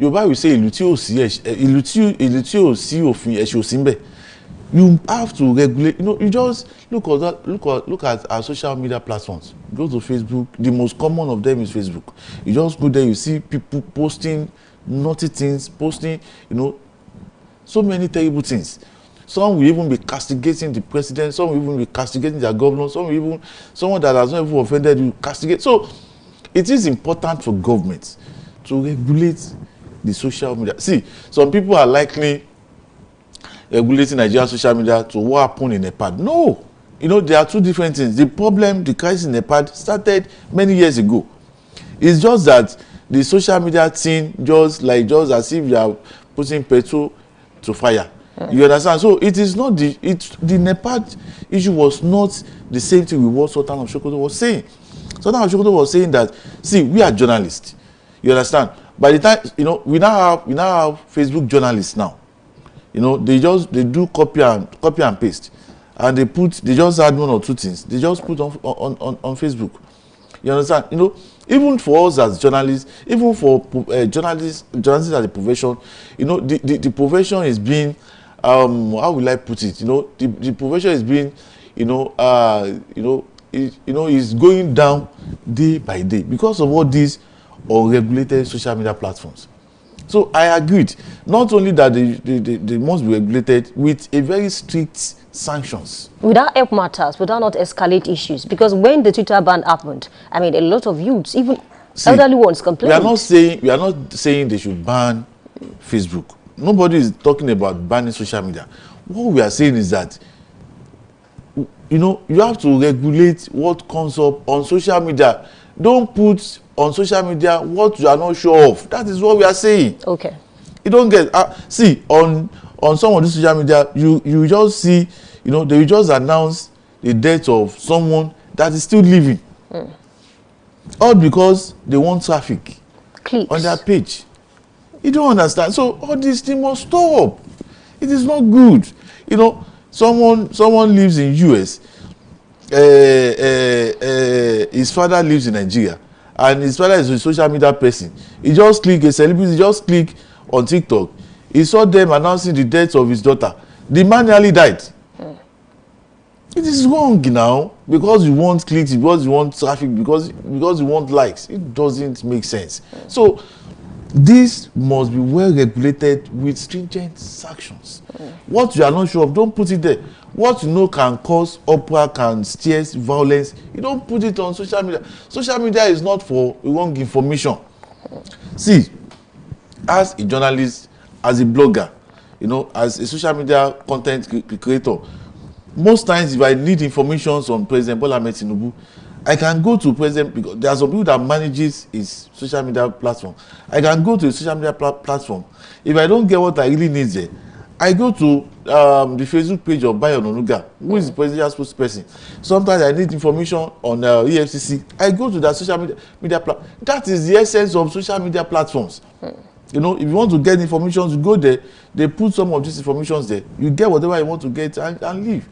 Yorùbá will say ìlú tí ò sí òfin ẹ̀ṣẹ̀ òsì ńbẹ̀. You have to regulate. You know, you just look at our social media platforms. Go to Facebook. The most common of them is Facebook. You just go there, you see people posting naughty things, posting, you know, so many terrible things. Some will even be castigating the president. Some will even be castigating their governor. Someone that has not even offended you castigate. So it is important for government to regulate the social media. See, some people are likely regulating Nigerian social media to what happened in Nepal. No, you know, there are two different things. The crisis in Nepal started many years ago. It's just that the social media thing, just as if you are putting petrol to fire. You understand? So it is not the Nepal issue was not the same thing with what Sultan of Sokoto was saying. Sultan of Sokoto was saying that, see, we are journalists. You understand? By the time, you know, we now have Facebook journalists now. You know, they do copy and paste, and they just add one or two things. They just put on Facebook. You understand? You know, even for us as journalists, even for journalists as a profession, you know, the profession is being, how will I put it? You know, the profession is being, is going down day by day because of all these unregulated social media platforms. So I agreed. Not only that they must be regulated with a very strict sanctions.
Would that help matters? Would that not escalate issues? Because when the Twitter ban happened, I mean, a lot of youths, even elderly ones, complained.
We are not saying they should ban Facebook. Nobody is talking about banning social media. What we are saying is that, you know, you have to regulate what comes up on social media. Don't put on social media what you are not sure of. That is what we are saying.
Okay.
You don't get see on some of the social media, you just see, you know, they will just announce the death of someone that is still living. All because they want traffic. Clicks on their page. You don't understand. So all these things must stop. It is not good. You know, someone lives in US. His father lives in Nigeria, and his father is a social media person. He just click a celebrity. He just click on TikTok. He saw them announcing the death of his daughter. The man nearly died. It is wrong now, because you want clicks, because you want traffic, because you want likes. It doesn't make sense. So this must be well regulated with stringent sanctions. What you are not sure of, don't put it there. What you know can cause uproar, can steer violence, you don't put it on social media. Social media is not for wrong information. See, as a journalist, as a blogger, you know, as a social media content creator, most times if I need information on President Bola Ahmed Tinubu, I can go to President, because there are some people that manages his social media platform. I can go to a social media platform. If I don't get what I really need there, I go to the Facebook page of Bayo Ononuga, who is the presidential spokesperson. Sometimes I need information on EFCC. I go to that social media platform. That is the essence of social media platforms. You know, if you want to get information, you go there. They put some of these informations there. You get whatever you want to get and leave.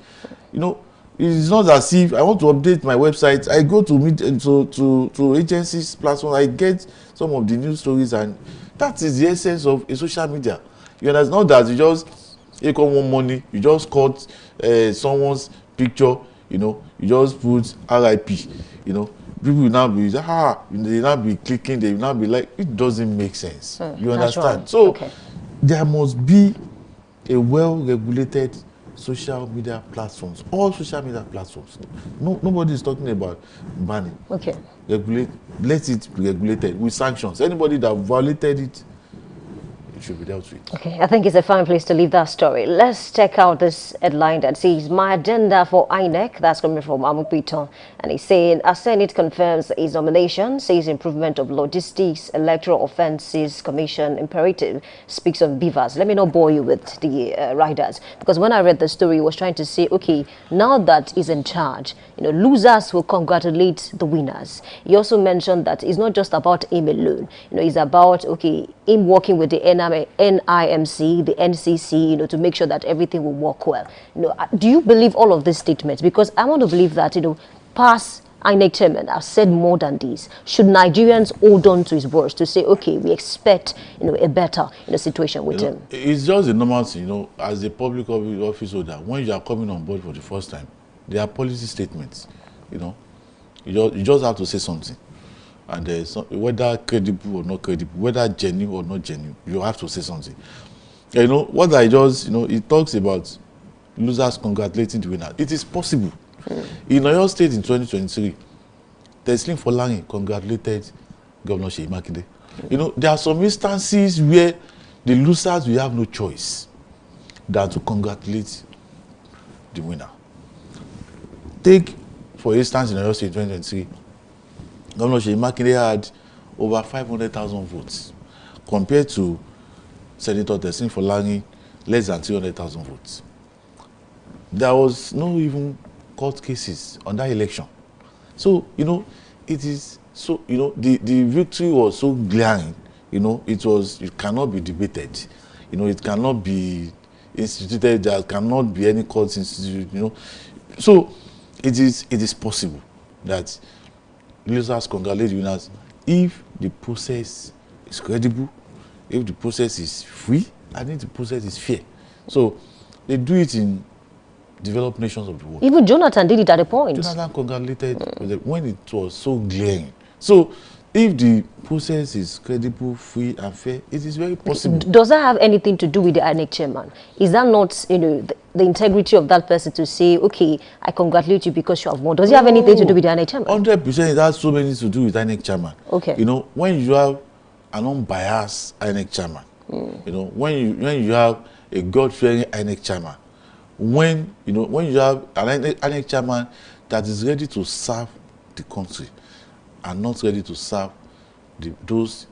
You know, it's not as if I want to update my website. I go to agencies platform. I get some of the news stories, and that is the essence of a social media. You understand? Not that you just take on one money, you just cut someone's picture. You know, you just put RIP. You know, people will now be they now be clicking, they will now be like, it doesn't make sense. You understand? Right. So there must be a well-regulated social media platforms. All social media platforms. Nobody is talking about banning. Okay. Let it be regulated with sanctions. Anybody that violated it, it should be dealt with. Okay,
I think it's a fine place to leave that story. Let's check out this headline that says, "My agenda for INEC." That's coming from Amupiton. And he's saying, "As Senate confirms his nomination, says improvement of logistics, electoral offences commission imperative, speaks of beavers." Let me not bore you with the riders, because when I read the story, he was trying to say, okay, now that he's in charge, you know, losers will congratulate the winners. He also mentioned that it's not just about him alone. You know, it's about, okay, him working with the NIMC, the NCC, you know, to make sure that everything will work well. You know, do you believe all of these statements? Because I want to believe that, you know, past INEC chairman have said more than this. Should Nigerians hold on to his words to say, okay, we expect, you know, a better, you know, situation with him?
It's just a normal thing, you know, as a public office holder, when you are coming on board for the first time, there are policy statements, you know. You just have to say something. And whether credible or not credible, whether genuine or not genuine, you have to say something. You know, what I just, you know, it talks about losers congratulating the winner. It is possible. In Oyo State in 2023, Teslim Folarin congratulated Governor Seyi Makinde. You know, there are some instances where the losers will have no choice than to congratulate the winner. Take, for instance, in Oyo State in 2023, Governor Seyi Makinde had over 500,000 votes compared to Senator Teslim Folarin, less than 300,000 votes. There was no even court cases on that election. So, you know, it is so, you know, the victory was so glaring, you know, it cannot be debated. You know, it cannot be instituted. There cannot be any court instituted, you know. So it is possible that users congratulate winners if the process is credible, if the process is free, and if the process is fair. So they do it in developed nations of the world.
Even Jonathan did it at a point.
Jonathan congratulated when it was so glaring. So if the process is credible, free, and fair, it is very possible.
Does that have anything to do with the INEC chairman? Is that not, you know, the integrity of that person to say, okay, I congratulate you because you have won? Does it have anything to do with the INEC chairman?
100% it has so many to do with INEC chairman.
Okay.
You know, when you have an unbiased INEC chairman, you know, when you have a God-fearing INEC chairman, when you have an INEC chairman that is ready to serve the country and not ready to serve those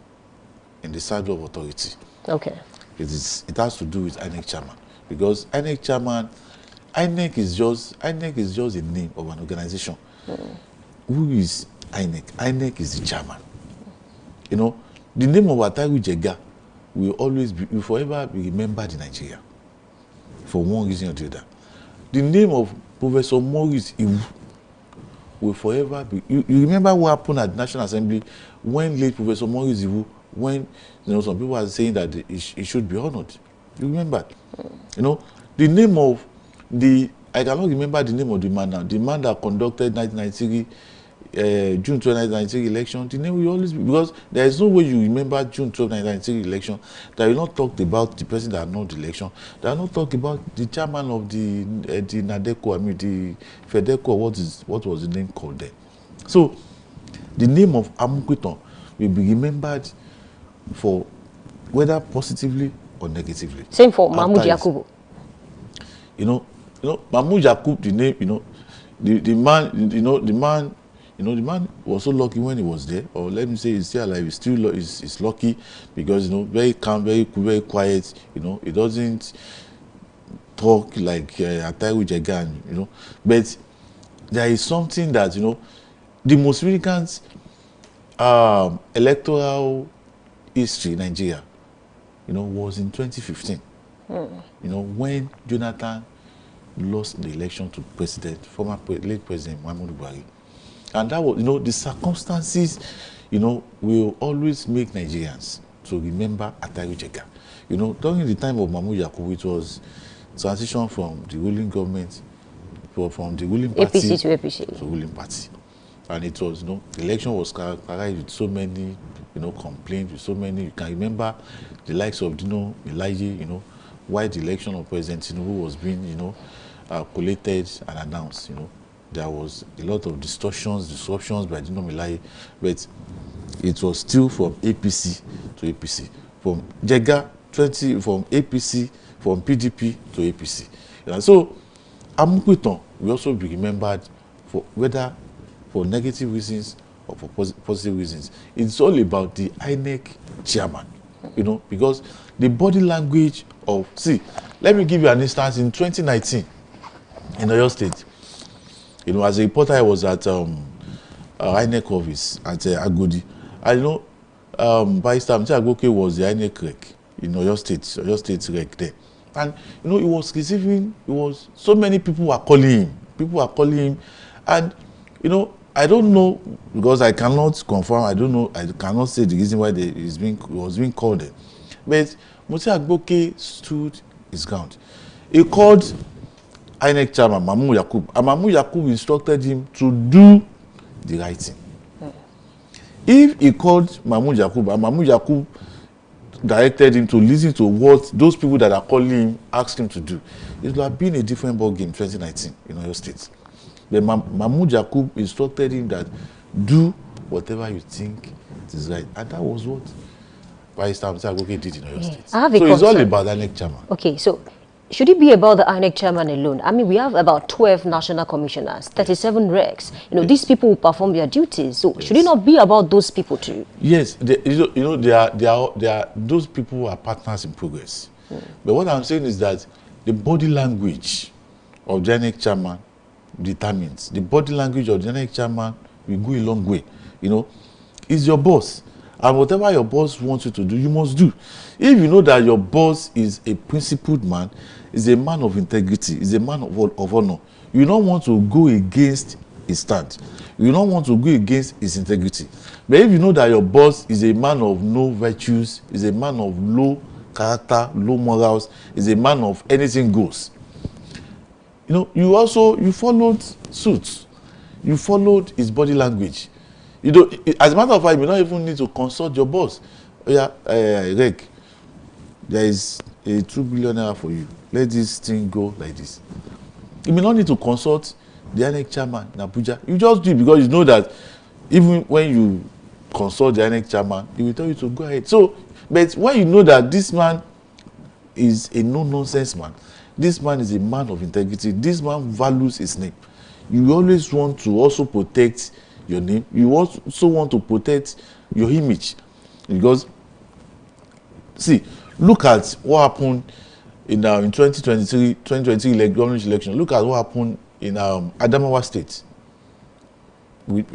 in the side of authority.
Okay.
It has to do with INEC chairman, because INEC chairman, INEC is just a name of an organization. Who is INEC? INEC is the chairman. You know, the name of Atahiru Jega will forever be remembered in Nigeria, for one reason or the other. The name of Professor Maurice Iwu will forever be. You remember what happened at the National Assembly when late Professor Maurice Iwu, when some people are saying that he should be honored. You remember? You know, the name of I cannot remember the name of the man now. The man that conducted 1993 June 12, 1993 election. The name will always be, because there is no way you remember June 12, 1993 election that will not talk about the person that won the election. That will not talk about the chairman of the NADECO, the FEDECO. What was the name called there? So the name of Amunkwiton will be remembered for whether positively or negatively.
Same for Mahmoud Yakubu.
You know, Mahmoud Yakub, the name, the man was so lucky when he was there, or let me say he's still alive. He's lucky because very calm, very cool, very quiet. He doesn't talk like Atahiru Jega, But there is something that the most significant electoral history in Nigeria, was in 2015. When Jonathan lost the election to former late President Muhammadu Buhari. And that was, the circumstances, will always make Nigerians to remember Atahiru Jega. During the time of Mahmoud Yakubu, it was transition from the ruling government, from the ruling party
APC to APC.
To ruling party. And it was, the election was characterized with so many, complaints, with so many. You can remember the likes of Dino Elijah, why the election of President Tinubu was being, collated and announced. There was a lot of disruptions by Dino Elijah, but it was still from APC to APC, from Jega from APC, from PDP to APC. So Amunkwiton will also be remembered for whether for negative reasons or for positive reasons. It's all about the INEC chairman, because the body language of, let me give you an instance. In 2019, in Oyo State, as a reporter, I was at INEC office at Agodi. I by this time, Agoke was the INEC rec in Oyo State rec there. And, he was receiving, so many people were calling him. And, I don't know, because I cannot confirm, I cannot say the reason why he was being called there. But Musa Agboke stood his ground. He called INEC chairman Mahmoud Yakub, and Mahmoud Yakub instructed him to do the right thing. If he called Mahmoud Yakub and Mahmoud Yakub directed him to listen to what those people that are calling him asked him to do, it would have been a different ball game in 2019 in Oyo State. But Mahmoud Yakub instructed him that do whatever you think is right, and that was what Vice Chairman Agoke did in Oyo State. So it's all about INEC chairman.
Okay, so should it be about the INEC chairman alone? I mean, we have about 12 national commissioners, 37 recs. These people will perform their duties. So should it not be about those people too? Yes,
they are those people are partners in progress. But what I'm saying is that the body language of the INEC chairman determines. The body language of the INEC chairman will go a long way. He's your boss. And whatever your boss wants you to do, you must do. If you know that your boss is a principled man, is a man of integrity, is a man of honor, you don't want to go against his stand. You don't want to go against his integrity. But if you know that your boss is a man of no virtues, is a man of low character, low morals, is a man of anything goes, you followed suit. You followed his body language. As a matter of fact, you may not even need to consult your boss. Oh yeah, Reg, there is a 2 billion naira for you. Let this thing go like this. You may not need to consult the INEC chairman in Abuja. You just do it because you know that even when you consult the INEC chairman, he will tell you to go ahead. So, but when you know that this man is a no-nonsense man, this man is a man of integrity, this man values his name, you always want to also protect your name. You also want to protect your image. Because, see, look at what happened in 2023 governor's election. Look at what happened in Adamawa State. With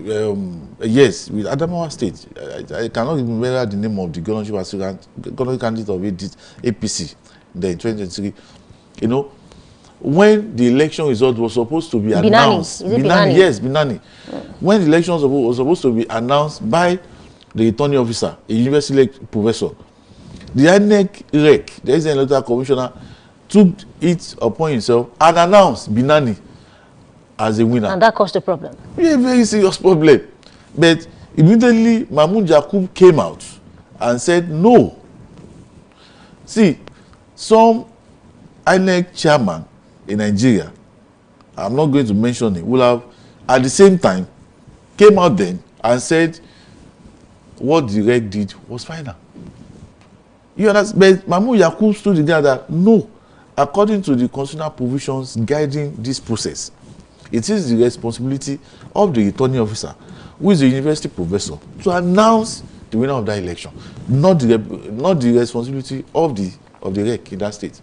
Adamawa State. I cannot even remember the name of the governorship aspirant, governor candidate of APC then in 2023. When the election result was supposed to be announced,
Binani?
Yes, Binani. When the election was supposed to be announced by the returning officer, a university professor, the INEC REC, the electoral commissioner, took it upon himself and announced Binani as a winner.
And that caused a problem.
Yeah, a very serious problem. But immediately, Mahmoud Jakub came out and said, no. See, some INEC chairman in Nigeria, I'm not going to mention it, will have at the same time came out then and said what the REC did was final. You understand? But Mahmoud Yakub stood together that no, according to the constitutional provisions guiding this process, it is the responsibility of the returning officer, who is a university professor, to announce the winner of that election, not the responsibility of the REC in that state.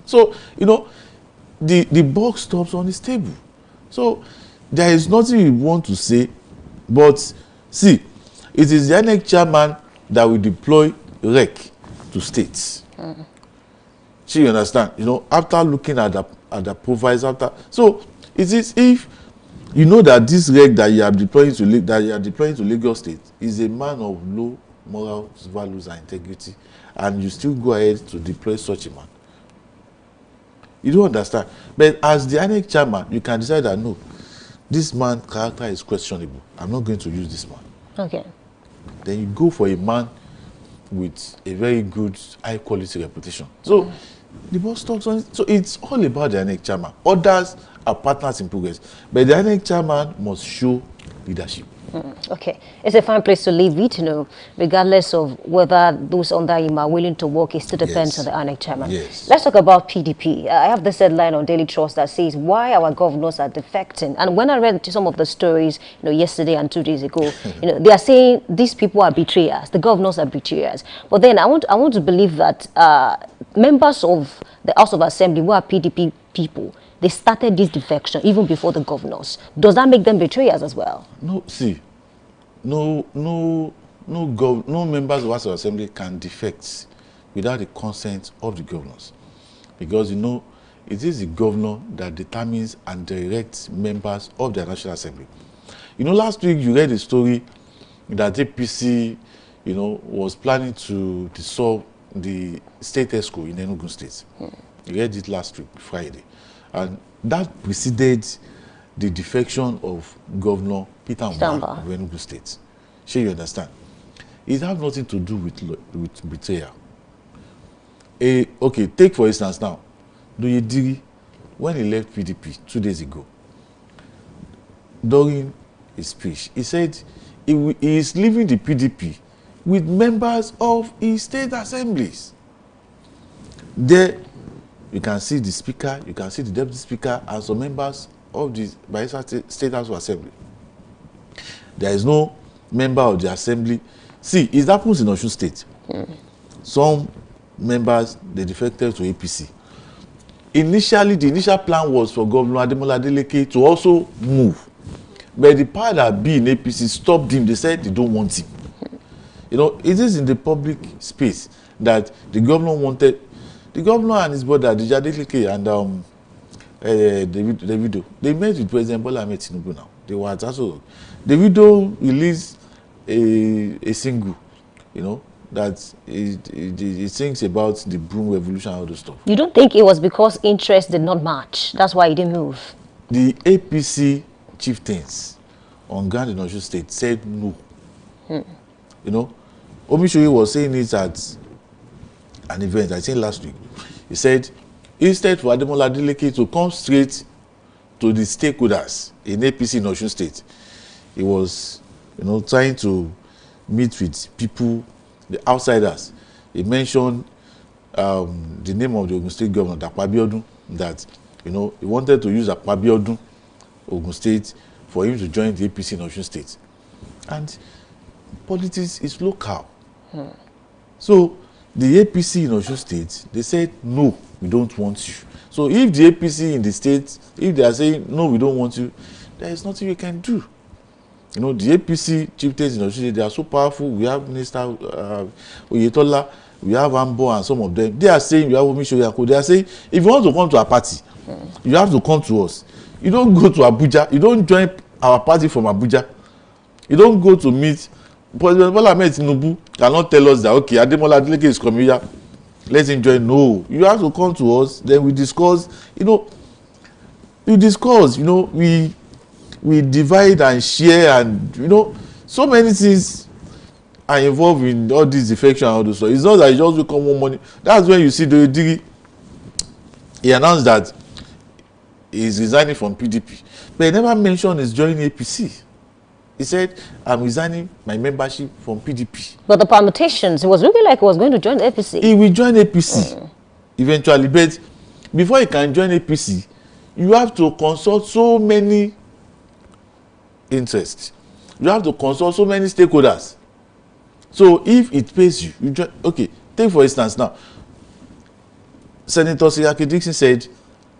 So, the buck stops on his table. So there is nothing you want to say, but see, it is the INEC chairman that will deploy REC to states. So you understand? After looking at the profiles, so it is if you know that this REC that you are deploying to Lagos State is a man of low moral values and integrity, and you still go ahead to deploy such a man. You don't understand. But as the INEC chairman, you can decide that no, this man's character is questionable. I'm not going to use this man.
Okay.
Then you go for a man with a very good, high quality reputation. So the boss talks on it. So it's all about the INEC chairman. Others are partners in progress. But the INEC chairman must show leadership.
Okay. It's a fine place to leave it, regardless of whether those under him are willing to work. It still depends on the INEC chairman.
Yes.
Let's talk about PDP. I have this headline on Daily Trust that says why our governors are defecting. And when I read some of the stories, yesterday and 2 days ago, they are saying these people are betrayers. The governors are betrayers. But then I want to believe that members of the House of Assembly who are PDP people, they started this defection even before the governors. Does that make them betrayers as well?
No, see, no members of the House of Assembly can defect without the consent of the governors, because it is the governor that determines and directs members of the National Assembly. Last week you read a story that APC, was planning to dissolve the state ESCO in Enugu State. You read it last week, Friday. And that preceded the defection of Governor Peter Mbah of Enugu State. Sure, you understand? It has nothing to do with betrayal. Okay, take for instance now, Doyediri, when he left PDP 2 days ago, during his speech, he said he is leaving the PDP with members of his state assemblies. There, you can see the speaker, you can see the deputy speaker, and some members of the Bayelsa State House of Assembly. There is no member of the assembly. See, it happens in Osun State. Some members, they defected to APC. Initially, the initial plan was for Governor Ademola Adeleke to also move. But the power that be in APC stopped him. They said they don't want him. You know, it is in the public space that the governor wanted, the governor and his brother, the Adeleke and Davido, they met with President Bola Ahmed Tinubu now. They were at also. Davido released a single, you know, that it sings about the broom revolution and all those stuff.
You don't think it was because interest did not match? That's why he didn't move?
The APC chieftains on ground in Osun State said no. You know, Omishoyi was saying it at an event, I think last week. He said, instead for Ademola Adeleke to come straight to the stakeholders in APC in Osun State, he was, you know, trying to meet with people, the outsiders. He mentioned the name of the Ogun State governor, Dapo Abiodun, that, you know, he wanted to use Dapo Abiodun, Ogun State, for him to join the APC in Osun State. And politics is local. So the APC in Osun State, they said, no, we don't want you. So if the APC in the state, if they are saying, no, we don't want you, there is nothing you can do. You know, the APC chieftains in Osun State, they are so powerful. We have Minister Oyetola, we have Ambo and some of them. They are saying, you have Omishoyi, they are saying, if you want to come to our party, you have to come to us. You don't go to Abuja. You don't join our party from Abuja. You don't go to meet. President Bola Ahmed Tinubu cannot tell us that, okay, Ademola Adeleke is coming here, let's him join. No, you have to come to us, then we discuss. You know, we divide and share, and, you know, so many things are involved in all this defection and all those stuff. It's not that you just become more money. That's when you see the Digi, he announced that he's resigning from PDP, but he never mentioned he's joining APC. He said, I'm resigning my membership from PDP.
But the permutations, it was looking like he was going to join the APC.
He will join APC eventually. But before he can join APC, you have to consult so many interests. You have to consult so many stakeholders. So if it pays you, you join. Okay, take for instance now, Senator Siraki Dixon said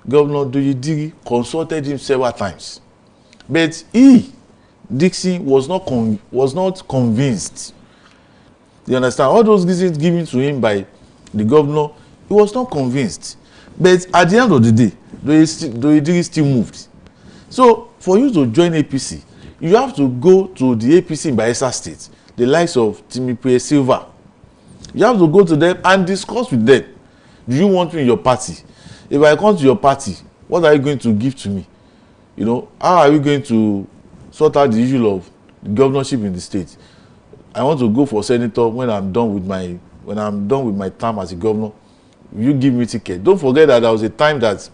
Governor Doyidiri consulted him several times. But Dixon was not convinced. You understand? All those reasons given to him by the governor, he was not convinced. But at the end of the day, Doyidiri still moved. So for you to join APC, you have to go to the APC in Bayelsa State, the likes of Timipe Silva. You have to go to them and discuss with them. Do you want me in your party? If I come to your party, what are you going to give to me? You know, how are we going to sort out the issue of the governorship in the state? I want to go for senator when I'm done with my term as a governor. You give me ticket. Don't forget that there was a time that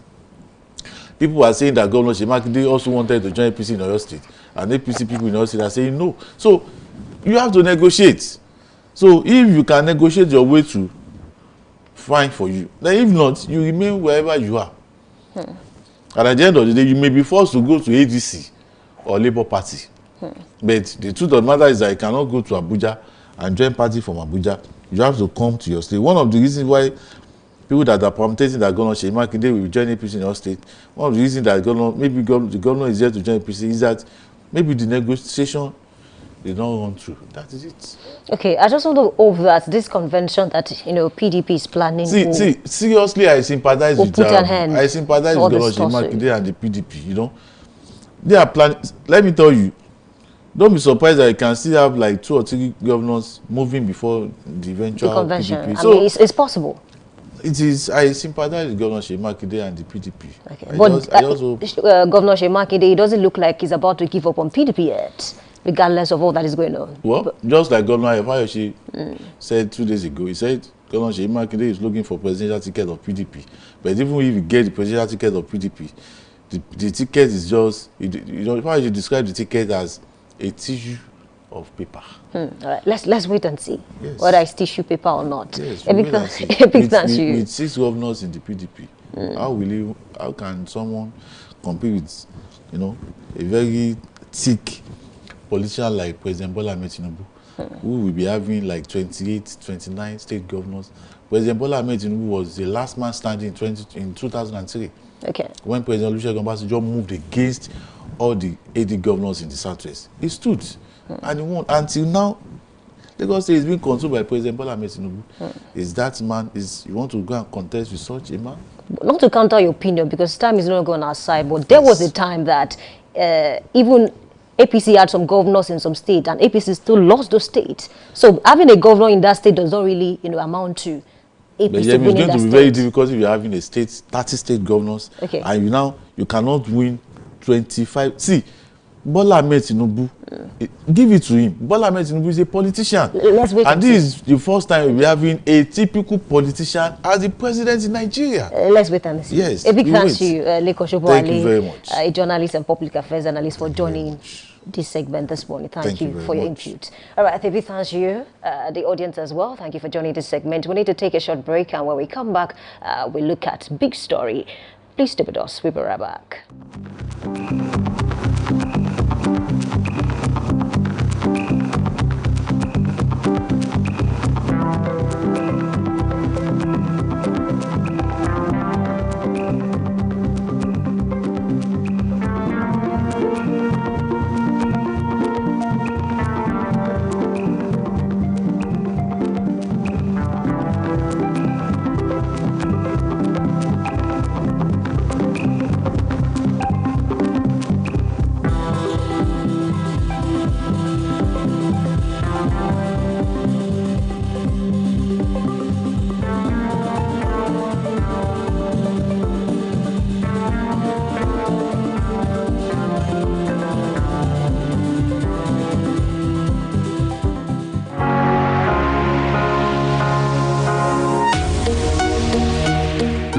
people were saying that Governor Shemakinde also wanted to join APC in Oyo State, and APC people in Oyo State are saying no. So you have to negotiate. So if you can negotiate your way through, fine for you. Then if not, you remain wherever you are. And at the end of the day, you may be forced to go to ADC or Labour Party. But the truth of the matter is that you cannot go to Abuja and join party from Abuja. You have to come to your state. One of the reasons why people that are promoting that Governor Seyi Makinde will join APC in your state, one of the reasons that the governor is here to join APC is that maybe the negotiation did not run through. That is it.
Okay, I just want to hope that this convention that PDP is planning.
See, seriously, I sympathize with Governor Seyi Makinde and the PDP. You know, they are planning. Let me tell you, don't be surprised that you can still have like 2 or 3 governors moving before the eventual
convention.
PDP.
I mean, it's possible.
It is. I sympathize with Governor Seyi Makinde and the PDP.
Okay. But Governor Seyi Makinde, it doesn't look like he's about to give up on PDP yet, regardless of all that is going on.
Well, just like Governor Ayofayoshi said 2 days ago, he said Governor Seyi Makinde is looking for presidential ticket of PDP. But even if you get the presidential ticket of PDP, the ticket is just, how you describe the ticket as a tissue of paper.
All right, let's wait and see whether it's tissue paper or not.
Yes, with 6 governors in the PDP, how can someone compete with, a very thick politician like President Bola Ahmed Tinubu, who will be having like 28, 29 state governors? President Bola Ahmed Tinubu was the last man standing in 2003.
Okay.
When President Olusegun Obasanjo moved against all the AD governors in the Southwest, he stood and he won. Until now, Lagos State is being controlled by President Bola Ahmed Tinubu. Is that man, you want to go and contest with such a man?
Not to counter your opinion, because time is not going on our side, but there was a time that even APC had some governors in some state, and APC still lost those states. So having a governor in that state does not really, amount to APC
But
winning
yeah, it's going
that
to be
state.
very difficult if you're having a state, 30 state governors,
Okay.
and you cannot win 25. See, Bola Ahmed Tinubu, give it to him. Bola Ahmed Tinubu is a politician.
Let's wait
and this is the first time we're having a typical politician as the president in Nigeria.
Let's wait and see.
Yes,
A big
we
thanks to
wait.
you, Leko Shoboale,
Thank you very much.
A journalist and public affairs analyst, for joining this segment this morning. Thank you
very
for your
much.
input. All right, a big thanks to you, the audience as well. Thank you for joining this segment. We need to take a short break, and when we come back, we look at big story. Please stay with us. We'll be right back.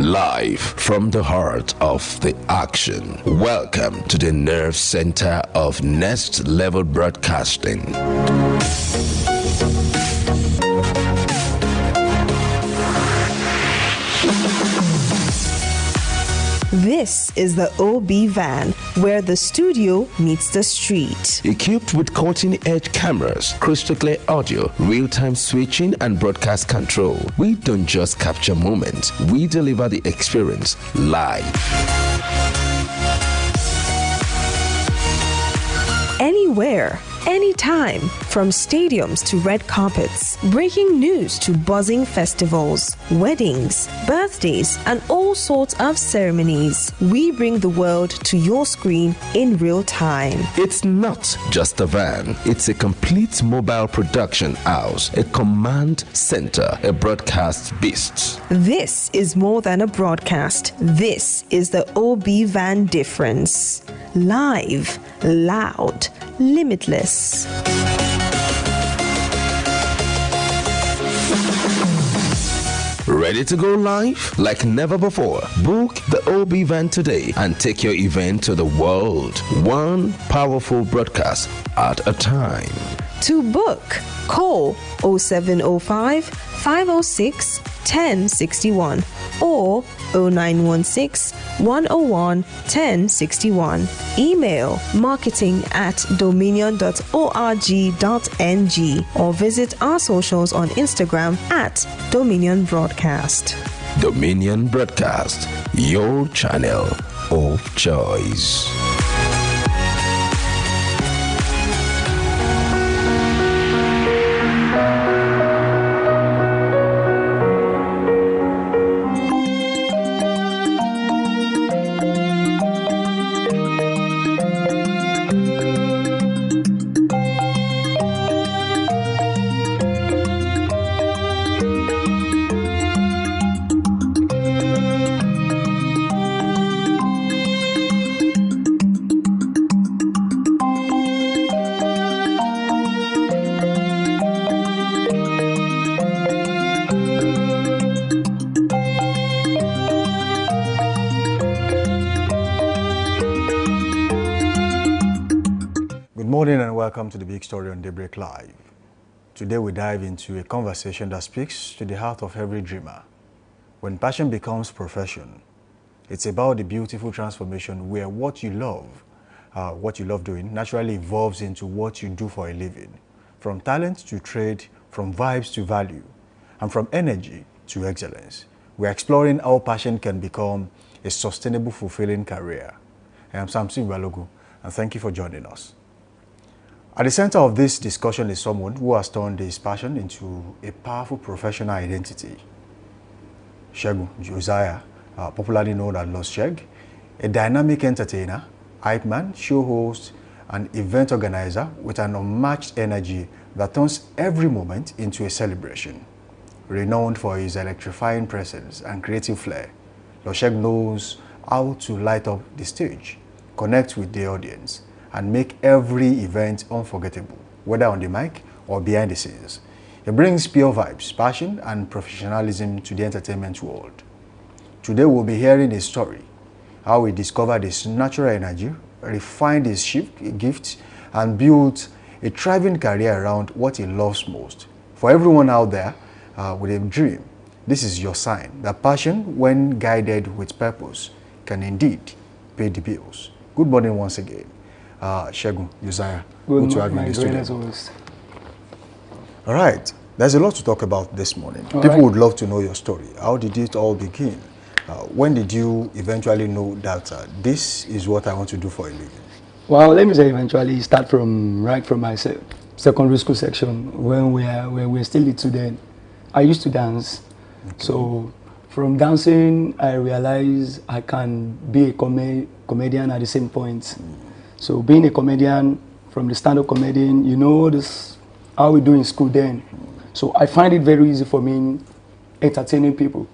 Live from the heart of the action. Welcome to the nerve center of Next Level Broadcasting.
This is the OB van, where the studio meets the street.
Equipped with cutting-edge cameras, crystal clear audio, real-time switching, and broadcast control, we don't just capture moments, we deliver the experience live.
Anywhere, anytime, from stadiums to red carpets, breaking news to buzzing festivals, weddings, birthdays, and all sorts of ceremonies. We bring the world to your screen in real time.
It's not just a van, it's a complete mobile production house, a command center, a broadcast beast.
This is more than a broadcast. This is the OB van difference. Live, loud, limitless.
Ready to go live? Like never before. Book the OB van today and take your event to the world. One powerful broadcast at a time.
To book, call 0705 506 1061 or 0916 101 1061. Email marketing@dominion.org.ng or visit our socials on Instagram @Dominion Broadcast.
Dominion Broadcast, your channel of choice.
Welcome to the big story on Daybreak Live. Today we dive into a conversation that speaks to the heart of every dreamer. When passion becomes profession, it's about the beautiful transformation where what you love doing naturally evolves into what you do for a living. From talent to trade, from vibes to value, and from energy to excellence. We're exploring how passion can become a sustainable, fulfilling career. I am Samson Balogu, and thank you for joining us. At the center of this discussion is someone who has turned his passion into a powerful professional identity. Segun Josiah, popularly known as Lost Sheg, a dynamic entertainer, hype man, show host, and event organizer with an unmatched energy that turns every moment into a celebration. Renowned for his electrifying presence and creative flair, Lost Sheg knows how to light up the stage, connect with the audience, and make every event unforgettable, whether on the mic or behind the scenes. He brings pure vibes, passion, and professionalism to the entertainment world. Today we'll be hearing his story, how he discovered his natural energy, refined his gifts, and built a thriving career around what he loves most. For everyone out there with a dream, this is your sign that passion, when guided with purpose, can indeed pay the bills. Good morning once again. Segun Josiah, good to have you in the studio. All right, there's a lot to talk about this morning. People would love to know your story. How did it all begin? When did you eventually know that this is what I want to do for a living?
Well, let me say eventually start from right from my secondary school section when we were still little then. I used to dance. Okay. So from dancing, I realized I can be a comedian at the same point. So being a comedian, from the stand-up comedian, you know this how we do in school then. So I find it very easy for me entertaining people.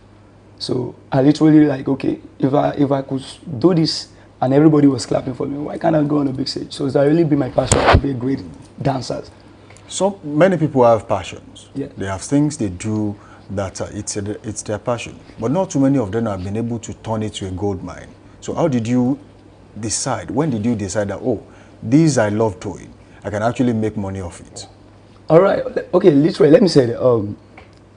So I literally like, okay, if I could do this and everybody was clapping for me, why can't I go on a big stage? So it's really been my passion to be a great dancer.
So many people have passions.
Yeah.
They have things they do that it's their passion. But not too many of them have been able to turn it to a gold mine. So how did you decide? When did you decide that, oh, these I love doing, I can actually make money off it?
All right. Okay, literally, let me say that,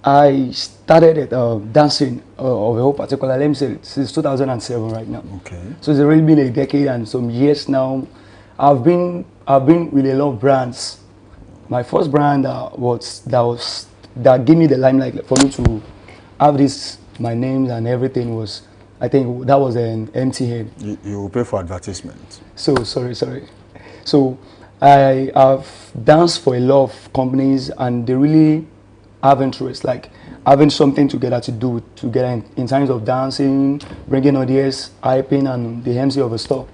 I started dancing of a whole particular, let me say, since 2007 right now. Okay. So it's already been a decade and some years now. I've been with a lot of brands. My first brand that gave me the limelight for me to have this, my name and everything was, I think that was an MTN.
You will pay for advertisement.
So sorry. So I have danced for a lot of companies and they really have interest, like having something together to do together in terms of dancing, bringing audience, hyping, and the MC of a store.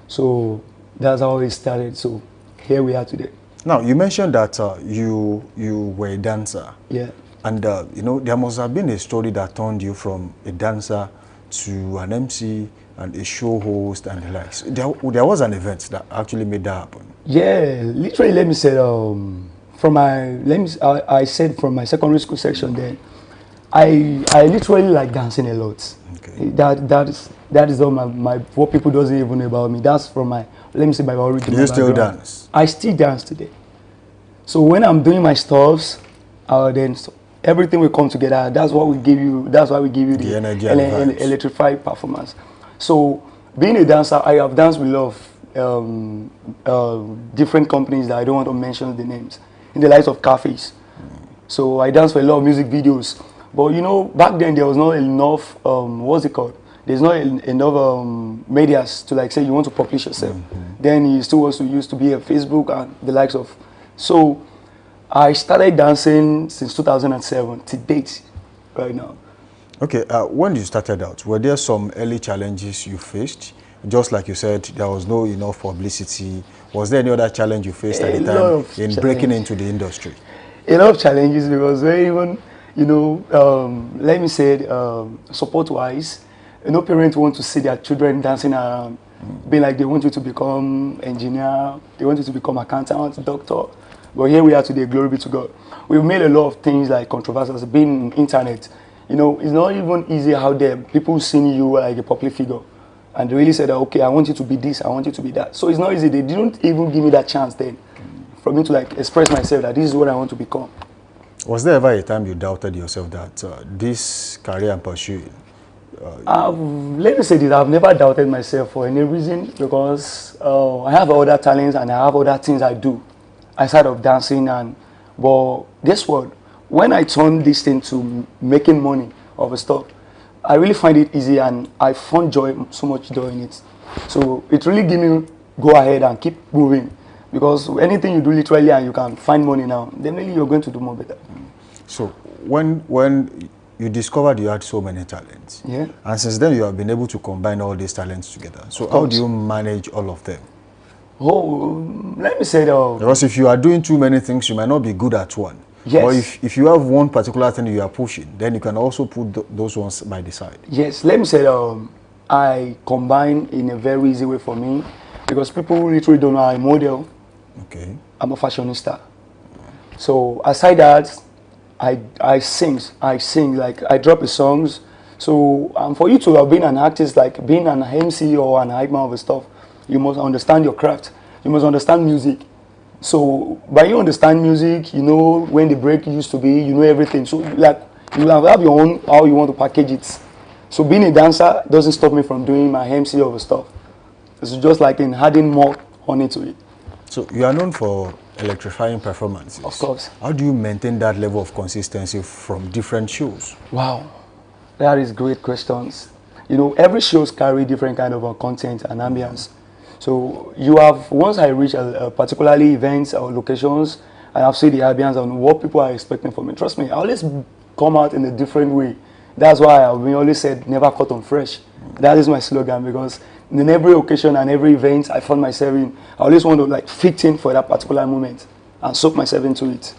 So that's how it started. So here we are today.
Now you mentioned that you were a dancer.
Yeah.
And you know, there must have been a story that turned you from a dancer to an MC and a show host and the likes. There was an event that actually made that happen. Yeah,
literally, let me say, I said from my secondary school section then, I literally like dancing a lot. Okay. That is all my what people doesn't even know about me. That's from my, let me say, my origin.
Do you still dance?
I still dance today. So when I'm doing my stuffs, then everything will come together. That's what we give you. That's why we give you the energy and electrified performance. So being a dancer, I have danced with a lot of different companies that I don't want to mention the names, in the likes of cafes. So I danced for a lot of music videos. But you know, back then there was not enough, what's it called? There's not enough medias to like say you want to publish yourself. Then you still used to be a Facebook and the likes of. So I started dancing since 2007 to date, right now.
Okay, when you started out, were there some early challenges you faced? Just like you said, there was no enough publicity. Was there any other challenge you faced at the time in breaking into the industry?
A lot of challenges because even, you know, let me say, support-wise, no parents want to see their children dancing around, being like they want you to become engineer, they want you to become accountant, doctor. But here we are today, glory be to God. We've made a lot of things like controversies, being on internet. You know, it's not even easy out there. People seeing you like a public figure. And they really said, okay, I want you to be this, I want you to be that. So it's not easy. They didn't even give me that chance then for me to like express myself that this is what I want to become.
Was there ever a time you doubted yourself that this career I'm pursuing?
Let me say this, I've never doubted myself for any reason because I have other talents and I have other things I do aside of dancing. But guess what? When I turn this thing to making money of a stuff, I really find it easy and I find so much joy in it. So it really gives me go ahead and keep moving Because anything you do literally and you can find money now, definitely you're going to do more better.
So when you discovered you had so many talents,
yeah,
and since then you have been able to combine all these talents together. So how do you manage all of them?
Oh, let me say that.
Because if you are doing too many things, you might not be good at one.
Yes.
Or if you have one particular thing you are pushing, then you can also put those ones by the side.
Yes, let me say I combine in a very easy way for me, because people literally don't know I model.
Okay.
I'm a fashionista. So aside that, I sing, like I drop the songs. So for you to have been an artist, like being an MC or an hype man of stuff, you must understand your craft. You must understand music. So by you understand music, you know when the break used to be, you know everything. So like you have your own how you want to package it. So being a dancer doesn't stop me from doing my MC of stuff. It's just like in adding more honey to it.
So you are known for electrifying performances.
Of course.
How do you maintain that level of consistency from different shows?
Wow, that is great questions. You know, every shows carry different kind of content and ambience. So you have, once I reach particularly events or locations, I have seen the ambience and what people are expecting from me. Trust me, I always come out in a different way. That's why I've always said, never cut on fresh. That is my slogan, because in every occasion and every event I find myself in, I always want to like fit in for that particular moment and soak myself into it.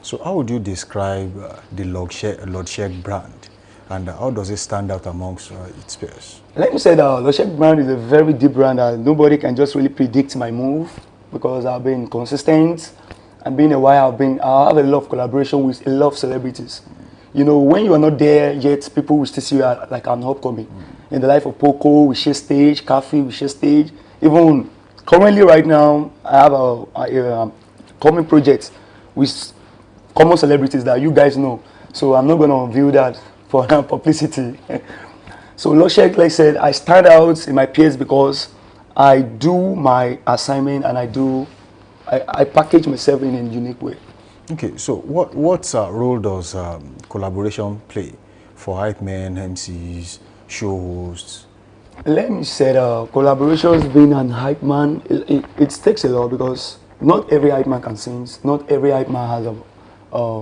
So how would you describe the Lord Sheg brand, and how does it stand out amongst its peers?
Let me say that Lord Sheg brand is a very deep brand that nobody can just really predict my move, because I've been consistent, and being a while I have a lot of collaboration with a lot of celebrities. You know, when you are not there yet, people will still see you like an upcoming. In the life of Poco, we share stage, Cafe, we share stage. Even currently right now, I have a common project with common celebrities that you guys know. So I'm not going to unveil that for publicity. So Lord Sheg, like I said, I stand out in my peers because I do my assignment and I package myself in a unique way.
Okay, so what role does collaboration play for hype men, MCs, show hosts?
Let me say collaborations, being an hype man, it takes a lot, because not every hype man can sing, not every hype man has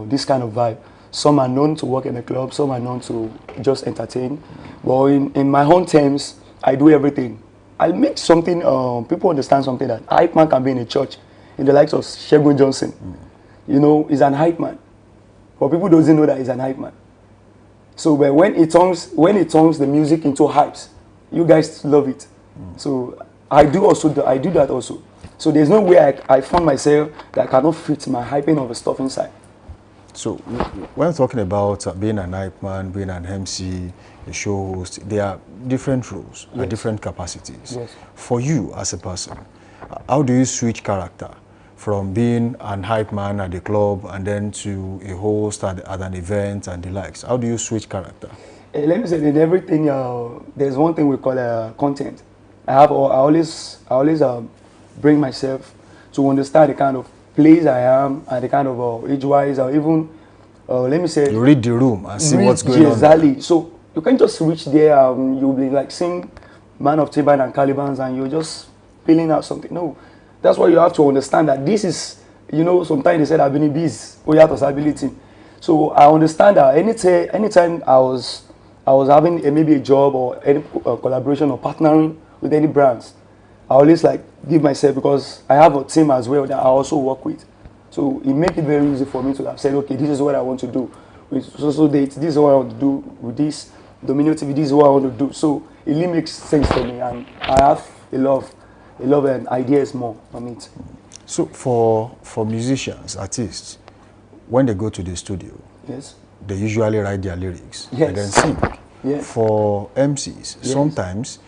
this kind of vibe. Some are known to work in a club, some are known to just entertain. But in my own terms, I do everything. I make something, people understand something, that hype man can be in a church, in the likes of Shegun Johnson. You know, he's an hype man. But people doesn't know that he's an hype man. So but when it turns the music into hypes, you guys love it. So I do that also. So there's no way I found myself that I cannot fit my hyping of the stuff inside.
So when talking about being an hype man, being an MC, a show host, there are different roles,
yes,
different capacities.
Yes.
For you as a person, how do you switch character from being an hype man at the club and then to a host at an event and the likes? How do you switch character?
Let me say, in everything, there's one thing we call content. I always bring myself to understand the kind of place I am and the kind of age-wise, or even, let me say...
You read the room and see what's going on.
Exactly. So you can't just reach there, you'll be like seeing Man of Tiban and Calibans and you're just feeling out something. No. That's why you have to understand that this is, you know, sometimes they said I've been in biz, ability. So I understand that anytime I was having maybe a job or any collaboration or partnering with any brands, I always like give myself, because I have a team as well that I also work with. So it makes it very easy for me to have said, okay, this is what I want to do with social dates, this is what I want to do with this Dominion TV, this is what I want to do. So it really makes sense for me, and I have a lot of ideas more on it.
So for musicians, artists, when they go to the studio,
yes,
they usually write their lyrics,
yes,
and then sing.
Yes.
For MCs,
yes,
sometimes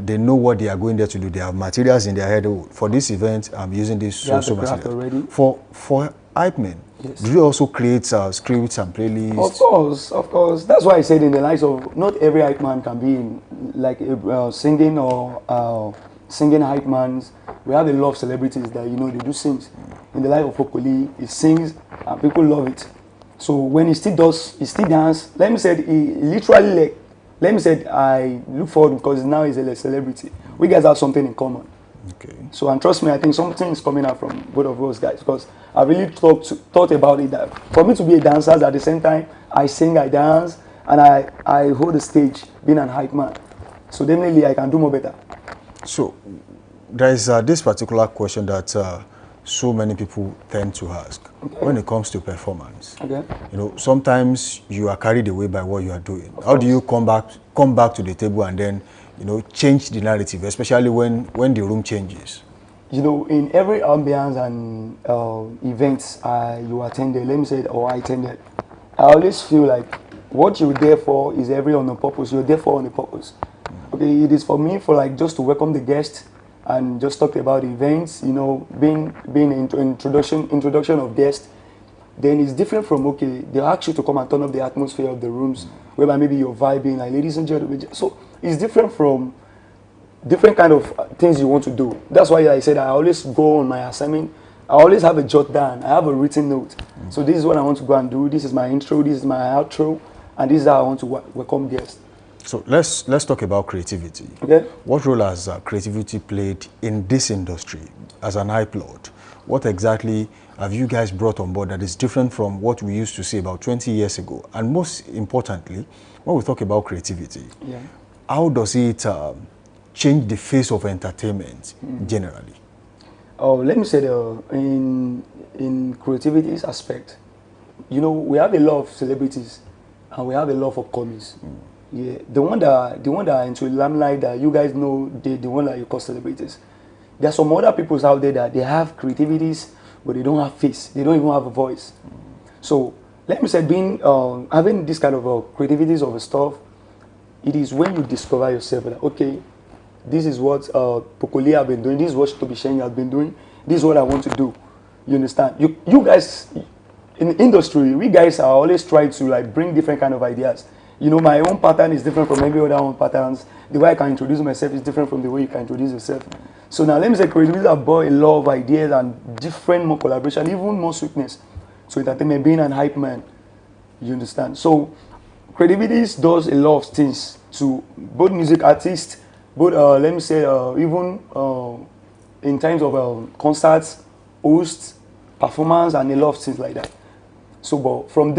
they know what they are going there to do. They have materials in their head. Oh, for this event, I'm using this so material. Already. For hype men, yes, do you also create scripts and playlists?
Of course. That's why I said in the lives of, not every hype man can be in, like singing or singing hype mans. We have a lot of celebrities that, you know, they do sings. In the life of Okoli, he sings and people love it. So when he still dance, let me say, he literally, like, let me say, I look forward because now he's a celebrity. We guys have something in common.
Okay.
So, and trust me, I think something is coming out from both of those guys, because I really thought about it, that for me to be a dancer, at the same time, I sing, I dance, and I hold the stage, being an hype man. So definitely I can do more better.
So there is this particular question that so many people tend to ask when it comes to performance.
Okay.
You know, sometimes you are carried away by what you are doing. How do you come back to the table and then, you know, change the narrative, especially when the room changes?
You know, in every ambience and events you attended, let me say, or I attended, I always feel like what you're there for is every on a purpose. You're there for on a purpose. Okay, it is for me for like just to welcome the guests and just talk about events. You know, being into introduction of guests. Then it's different from, okay, they ask you to come and turn up the atmosphere of the rooms, whereby maybe you're vibing, like, ladies and gentlemen. So it's different from different kind of things you want to do. That's why I said I always go on my assignment. I always have a jot down. I have a written note. So this is what I want to go and do. This is my intro. This is my outro, and this is how I want to welcome guests.
So let's talk about creativity.
Okay.
What role has creativity played in this industry as an hype lord? What exactly have you guys brought on board that is different from what we used to see about 20 years ago? And most importantly, when we talk about creativity, how does it change the face of entertainment generally?
Oh, let me say in creativity's aspect, you know, we have a lot of celebrities and we have a lot of upcomings. Yeah, the one that are into limelight that you guys know, the one that you call celebrities. There are some other people out there that they have creativities, but they don't have face. They don't even have a voice. So let me say, having this kind of creativities of stuff, it is when you discover yourself that, okay, this is what Pokoli have been doing. This is what Toby Sheng has been doing. This is what I want to do. You understand? You guys in the industry, we guys are always trying to like bring different kind of ideas. You know, my own pattern is different from every other own patterns. The way I can introduce myself is different from the way you can introduce yourself. So now let me say creativity have brought a lot of ideas and different more collaboration, even more sweetness. So entertainment, being an hype man, you understand? So creativity does a lot of things to both music artists, both let me say even in terms of concerts, hosts, performance, and a lot of things like that. So, but from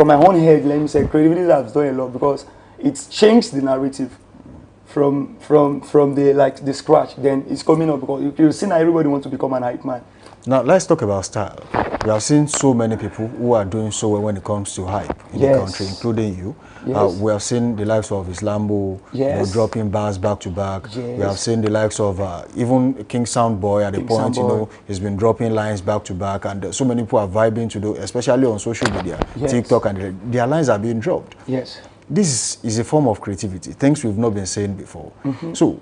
my own head, let me say, creativity has done a lot because it's changed the narrative from the scratch. Then it's coming up because you see now everybody wants to become an hype man.
Now let's talk about style. We have seen so many people who are doing so well when it comes to hype in the country, including you. We have seen the likes of Islambo, you know, dropping bars back to back. We have seen the likes of even King Soundboy at a point, you know, he's been dropping lines back to back, and so many people are vibing to do, especially on social media, TikTok, and their lines are being dropped.
Yes.
This is a form of creativity, things we've not been saying before. So,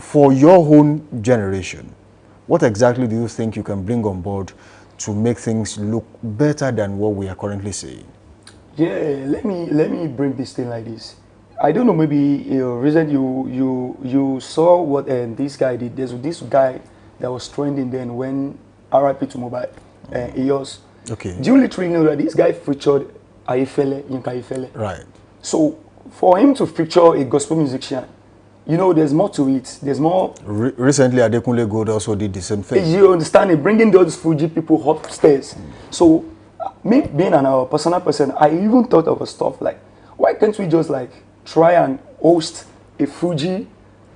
for your own generation, what exactly do you think you can bring on board to make things look better than what we are currently seeing?
Yeah, let me bring this thing like this. I don't know, maybe recently you saw what this guy did. There's this guy that was trending then when RIP to Mobile, EOS.
Okay.
Do you literally know that this guy featured Ayefele, Yinka Ayefele?
Right.
So for him to feature a gospel musician, you know, there's more to it. There's more.
Recently, Adekunle Gold also did the same thing.
You understand it? Bringing those Fuji people upstairs. So, me being a personal person, I even thought of a stuff like, why can't we just like try and host a Fuji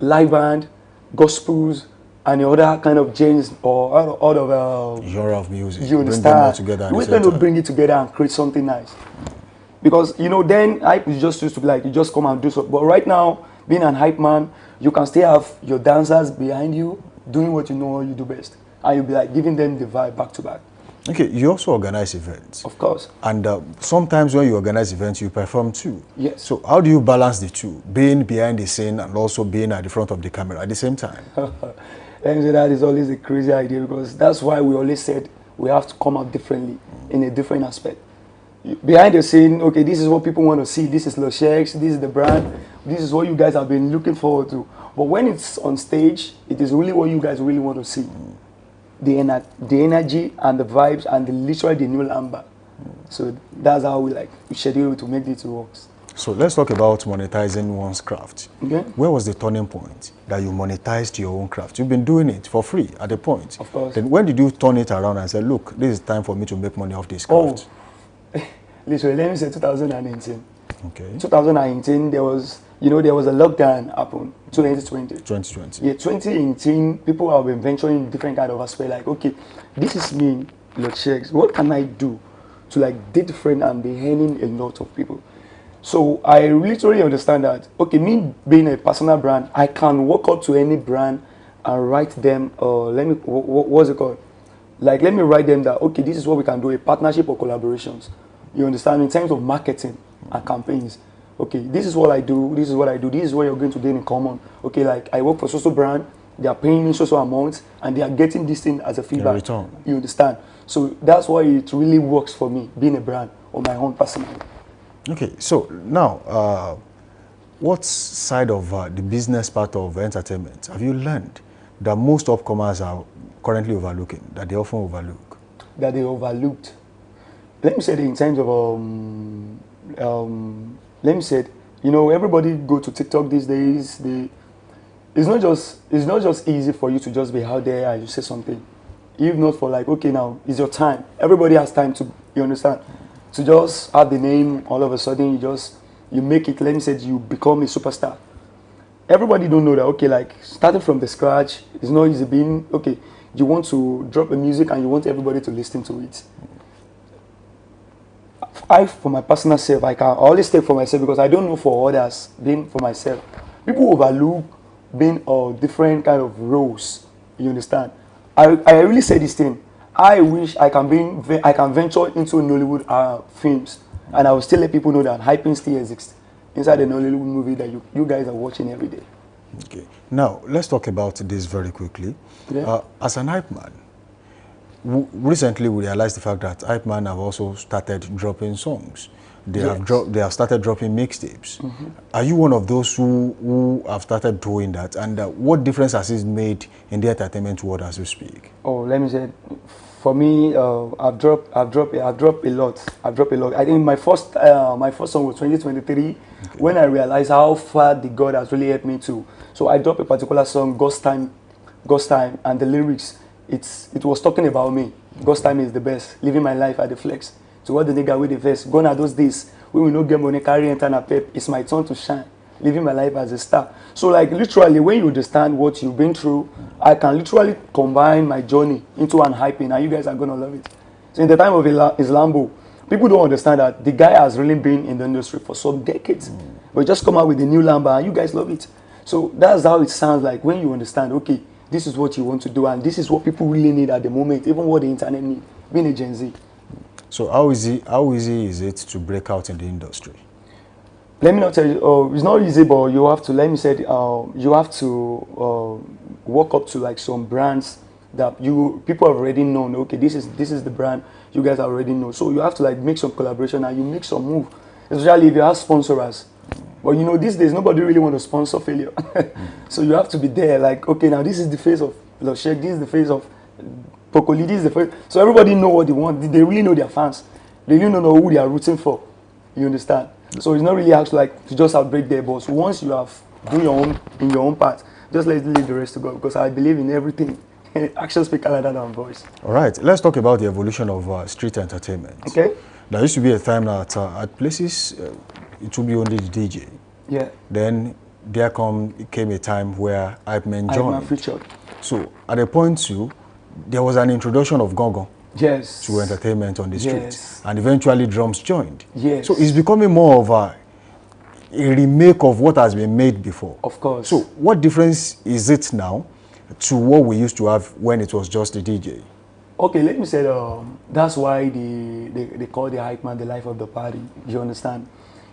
live band, gospels, and the other kind of genres or other
genre of music.
You understand?
Bring them all together.
We're going to bring it together and create something nice. Because you know, then hype is just used to be like you just come and do so. But right now, being an hype man, you can still have your dancers behind you doing what you know you do best, and you'll be like giving them the vibe back to back.
Okay, you also organize events.
Of course.
And sometimes when you organize events, you perform too.
Yes.
So how do you balance the two, being behind the scene and also being at the front of the camera at the same time?
And that is always a crazy idea because that's why we always said we have to come out differently in a different aspect. Behind the scene, okay, this is what people want to see. This is Los Sheiks, this is the brand. This is what you guys have been looking forward to. But when it's on stage, it is really what you guys really want to see. The energy and the vibes and literally the new lamba. So that's how we schedule to make it work.
So let's talk about monetizing one's craft.
Okay.
Where was the turning point that you monetized your own craft? You've been doing it for free at the point.
Of course.
Then when did you turn it around and say, look, this is time for me to make money off this craft?
Oh, literally, let me say 2019.
Okay.
2019, there was a lockdown happened. 2020.
2020.
Yeah, 2018, people have been venturing in different kind of aspect. Like, okay, this is me, Lord Shakes. What can I do to like be different and be earning a lot of people? So I literally understand that, okay, me being a personal brand, I can walk up to any brand and write them, what's it called? Like, let me write them that, okay, this is what we can do, a partnership or collaborations. You understand? In terms of marketing and campaigns. Okay, this is what I do, this is what I do, this is what you're going to gain in common. Okay, like, I work for social brand, they are paying me social amounts, and they are getting this thing as a feedback.
Return.
You understand? So that's why it really works for me, being a brand on my own personally.
Okay, so now, what side of the business part of entertainment have you learned that most upcomers are currently overlooking, that they often overlook?
That they overlooked. Let me say it in terms of, let me say it, everybody go to TikTok these days. It's not just easy for you to just be out there and you say something. If not for like, okay, now it's your time. Everybody has time to, you understand? To just have the name, all of a sudden you make it, let me say, you become a superstar. Everybody don't know that, okay, like starting from the scratch, it's not easy being, okay, you want to drop a music and you want everybody to listen to it. For my personal self, I always take for myself because I don't know for others, being for myself. People overlook being different kind of roles, you understand? I really say this thing. I wish I can venture into Nollywood films, and I will still let people know that hyping still exists inside the Nollywood movie that you guys are watching every day.
Okay. Now, let's talk about this very quickly.
Yeah.
As an hype man, recently we realized the fact that hype man have also started dropping songs. They have started dropping mixtapes. Mm-hmm. Are you one of those who have started doing that? And what difference has it made in the entertainment world as we speak?
Oh, let me say, for me, I've dropped a lot. I think my first song was 2023, okay, when I realized how far the God has really helped me to. So I dropped a particular song, God's Time, and the lyrics, it was talking about me. God's time is the best. Living my life at the flex. So what the nigga with the vest? Gone are those days. We will not get money, carry enter na pep. It's my turn to shine. Living my life as a star. So like literally when you understand what you've been through, I can literally combine my journey into an hyping and you guys are gonna love it. So in the time of Islambo, people don't understand that the guy has really been in the industry for some decades. But just come out with a new Lamba and you guys love it. So that's how it sounds like when you understand, okay, this is what you want to do and this is what people really need at the moment, even what the internet needs, being a Gen Z.
So how easy is it to break out in the industry?
Let me not tell you, it's not easy, but you have to, let me say, you have to walk up to like some brands that people have already known. Okay, this is the brand you guys already know. So you have to like make some collaboration and you make some move, especially if you have sponsors. But you know, these days nobody really want to sponsor failure. So you have to be there. Like, okay, now this is the face of Loshek, this is the face of Pokoli, this is the face. So everybody know what they want. They really know their fans. They really know who they are rooting for. You understand? So it's not really hard to like to just outbreak their boss. Once you have done your own part, just let leave the rest to God. Because I believe in everything. Actions speak louder than voice.
All right, let's talk about the evolution of street entertainment.
Okay.
There used to be a time that at places it would be only the DJ.
Yeah.
Then came a time where hype men joined.
Featured.
So at a point too, there was an introduction of Gongo.
Yes.
To entertainment on the street.
Yes.
And eventually drums joined.
Yes.
So it's becoming more of a remake of what has been made before.
Of course.
So what difference is it now to what we used to have when it was just the DJ?
Okay, let me say that's why they call the hype man the life of the party. You understand?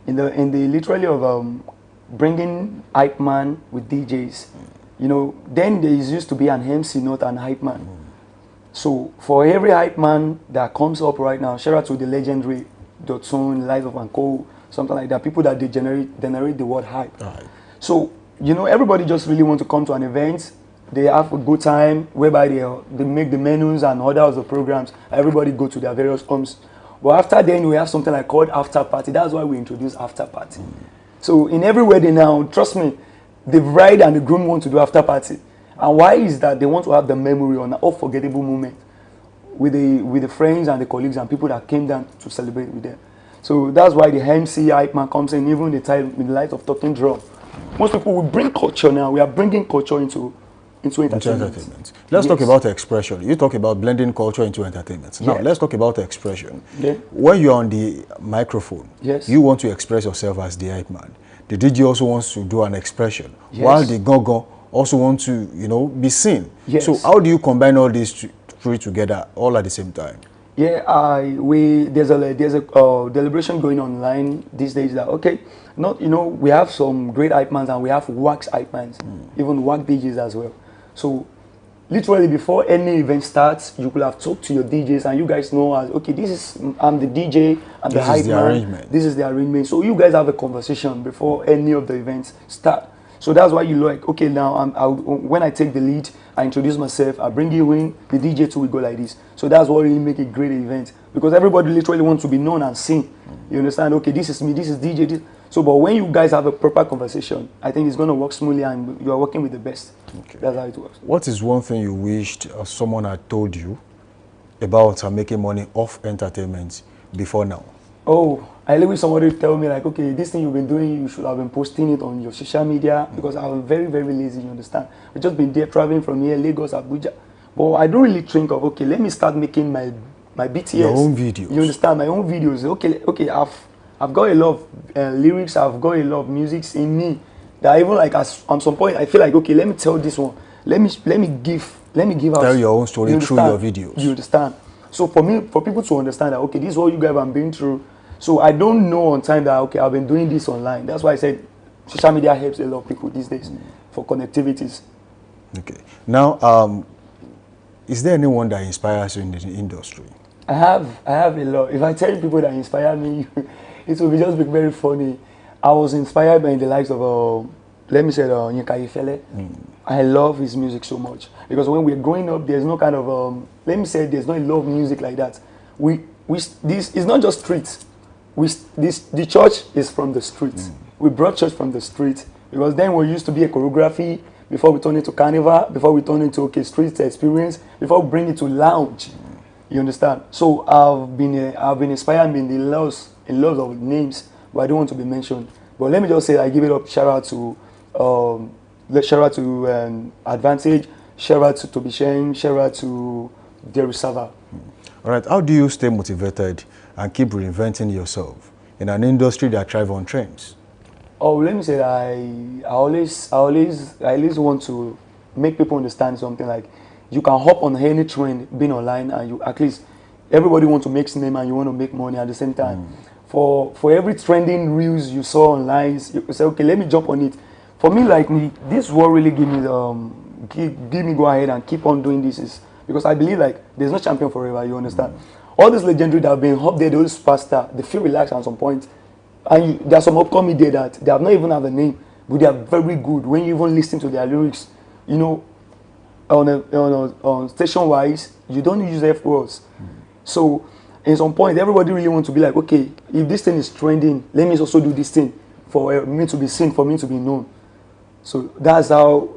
In the literally of bringing hype man with DJs, you know, then there used to be an MC, not an hype man. So for every hype man that comes up right now, shout out to the legendary Dotson, Life of Uncle, something like that, people that they generate the word hype. Right. So, you know, everybody just really want to come to an event. They have a good time whereby they make the menus and orders of programs. Everybody go to their various homes But after then, we have something like called after party. That's why we introduce after party. So in every wedding now, trust me, the bride and the groom want to do after party. And why is that? They want to have the memory on an unforgettable moment with the friends and the colleagues and people that came down to celebrate with them. So that's why the MC hype man comes in, even the time with the light of talking drum. Most people will bring culture now. We are bringing culture into entertainment.
Let's talk about expression. You talk about blending culture into entertainment. Now, let's talk about expression.
Yeah.
When you're on the microphone, you want to express yourself as the hype man. The DJ also wants to do an expression, while the go-go also want to, be seen.
Yes.
So how do you combine all these three together all at the same time?
Yeah, there's a deliberation going online these days that we have some great hype mans and we have wax hype mans, even wax DJs as well. So literally before any event starts, you could have talked to your DJs and you guys know I'm the DJ, I'm the hype man. This is the arrangement. So you guys have a conversation before any of the events start. So that's why you like, okay, now when I take the lead, I introduce myself, I bring you in, the DJ too will go like this. So that's what really make a great event. Because everybody literally wants to be known and seen. You understand? Okay, this is me, this is DJ. So, but when you guys have a proper conversation, I think it's going to work smoothly and you are working with the best. Okay. That's how it works.
What is one thing you wished someone had told you about making money off entertainment before now?
Oh, I wish somebody would tell me like, okay, this thing you've been doing, you should have been posting it on your social media because I'm very, very lazy, you understand? I've just been there traveling from here, Lagos, Abuja. But I don't really think of, okay, let me start making my BTS. Your
own videos.
You understand? My own videos. Okay, I've got a lot of lyrics, I've got a lot of music in me that even like at some point I feel like, okay, let me tell this one. Let me give out.
Tell your own story through your videos.
You understand? So for people to understand that, okay, this is what you guys have been through. So I don't know on time that, okay, I've been doing this online. That's why I said social media helps a lot of people these days for connectivities.
Okay. Now, is there anyone that inspires you in the industry?
I have a lot. If I tell people that inspire me, it will just be very funny. I was inspired by the likes of, let me say, Yinka Ifele. I love his music so much. Because when we're growing up, there's no kind of, let me say, there's not a lot of music like that. This is not just streets. The church is from the street. We brought church from the street because then we used to be a choreography before we turn it to carnival, before we turn it to street experience, before we bring it to lounge. You understand? So I've been inspired in lots of names, but I don't want to be mentioned. But let me just say I give it up. Shout out to Advantage, shout out to Toby Sheng, shout out to Derusava.
All right. How do you stay motivated and keep reinventing yourself in an industry that thrives on trends?
Oh, let me say that I always want to make people understand something like you can hop on any trend being online and you at least everybody wants to make name and you want to make money at the same time. For every trending reels you saw online, you say, okay, let me jump on it. For me, like this is what really give me go ahead and keep on doing this is because I believe like there's no champion forever, you understand? All these legendary that have been up there, those faster, they feel relaxed at some point. And there are some upcoming there that they have not even have a name, but they are very good. When you even listen to their lyrics, on station-wise, you don't use F words. So, in some point, everybody really wants to be like, okay, if this thing is trending, let me also do this thing for me to be seen, for me to be known. So that's how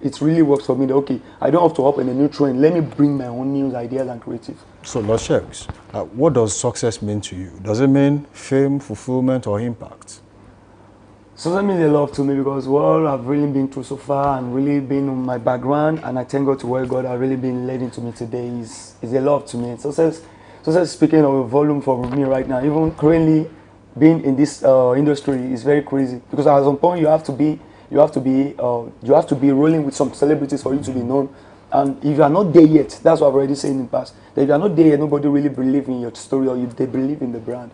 it really works for me. That, okay, I don't have to hop in a new trend. Let me bring my own news, ideas, and creative.
So, Lord Sheks, what does success mean to you? Does it mean fame, fulfillment, or impact?
Success means a lot to me because what I've really been through so far and really been on my background, and I thank God to where God has really been leading to me today is a lot to me. Success speaking of a volume for me right now, even currently being in this industry is very crazy because at some point you have to be rolling with some celebrities for you to be known. And if you are not there yet, that's what I've already said in the past. That if you are not there yet, nobody really believes in your story or if they believe in the brand,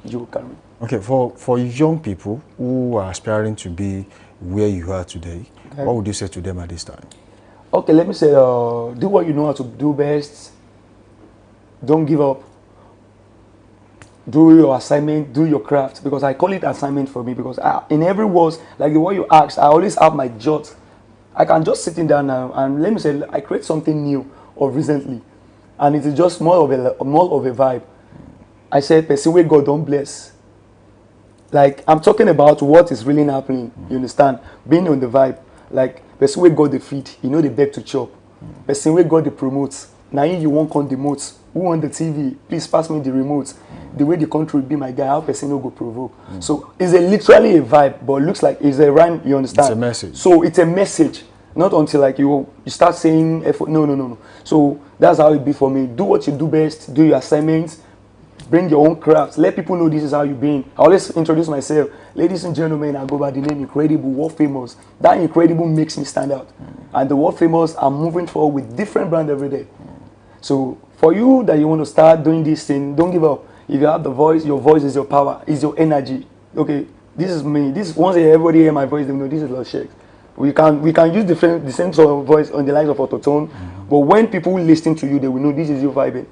you will carry. Okay,
for young people who are aspiring to be where you are today, what would you say to them at this time?
Okay, let me say, do what you know how to do best. Don't give up. Do your assignment, do your craft, because I call it assignment for me because in every words, like the way you asked, I always have my jot. I can just sitting down now and let me say I create something new or recently, and it is just more of a vibe. I said, person where God don't bless. Like, I'm talking about what is really happening. You understand? Being on the vibe. Like, person where God the feed, you know, they beg to chop. Person where God the promotes. Now you won't come the motes. Who on the TV? Please pass me the remote. The way the country will be my guy, how person no go provoke. So it's literally a vibe, but it looks like it's a rhyme, you understand?
It's a message.
So it's a message. Not until like you start saying effort. No. So that's how it be for me. Do what you do best, do your assignments, bring your own crafts, let people know this is how you been. I always introduce myself. Ladies and gentlemen, I go by the name Incredible, World Famous. That Incredible makes me stand out. And the World Famous, I'm moving forward with different brand every day. So for you that you want to start doing this thing, don't give up. If you have the voice, your voice is your power, is your energy. Okay, this is me. This once everybody hear my voice, they know this is Lord Shakes. We can use the same sort of voice on the lines of autotune, but when people listen to you, they will know this is you vibing.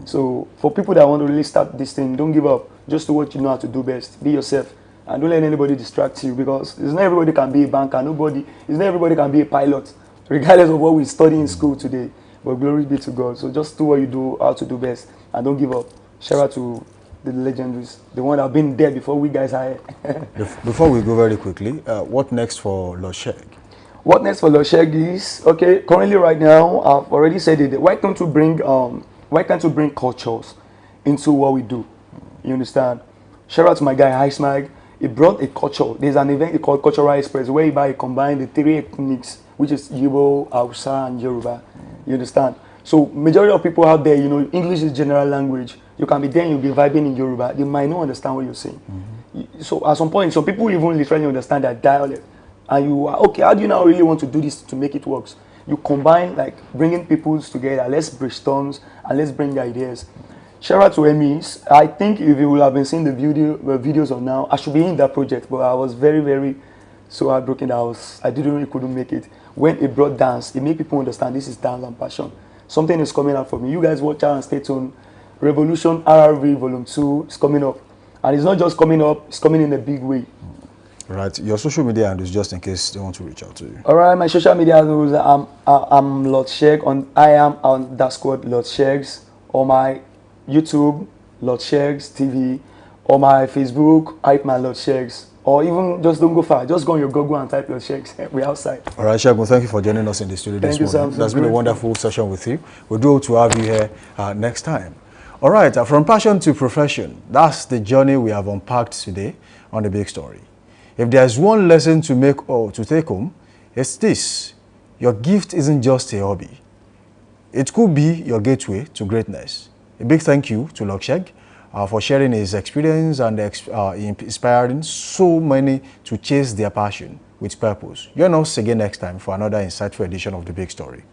So for people that want to really start this thing, don't give up. Just do what you know how to do best. Be yourself, and don't let anybody distract you, because it's not everybody can be a banker. It's not everybody can be a pilot, regardless of what we study in school today. But glory be to God. So just do what you do, how to do best, and don't give up. Shout out to the legendaries, the one that have been there before we guys are here.
Before we go very quickly, what next for Lord Sheg?
What next for Lord Sheg is, okay, currently right now, I've already said it. Why can't you bring cultures into what we do? You understand? Shout out to my guy Ice Mag. He brought a culture. There's an event called Cultural Express whereby he combined the three ethnics, which is Igbo, Hausa, and Yoruba. You understand? So majority of people out there, you know, English is general language. You can be there and you'll be vibing in Yoruba. They might not understand what you're saying. So at some point, some people even literally understand that dialect. And you are, okay, how do you now really want to do this to make it work? You combine, like, bringing peoples together. Let's brainstorm and let's bring the ideas. Shout out to Emmys. I think if you will have been seeing the videos of now, I should be in that project, but I was very, very so heartbroken that I couldn't make it. When it brought dance, it made people understand this is dance and passion. Something is coming out for me. You guys watch out and stay tuned. Revolution RRV Volume 2 is coming up. And it's not just coming up, it's coming in a big way.
Right. Your social media handles, just in case they want to reach out to you.
All right, my social media handles, I'm Lord Sheg. I am on _ Lord Shegs. On my YouTube, Lord Shegs TV. On my Facebook, Hype Man Lord Shegs. Or even just don't go far. Just go on your Google and type Lord Shegs. We're outside.
All right, Shagun, thank you for joining us in the studio this morning. That's been a wonderful session with you. We do hope to have you here next time. All right, from passion to profession, that's the journey we have unpacked today on The Big Story. If there's one lesson to make or to take home, it's this: your gift isn't just a hobby. It could be your gateway to greatness. A big thank you to Lord Sheg for sharing his experience and inspiring so many to chase their passion with purpose. Join us again next time for another insightful edition of The Big Story,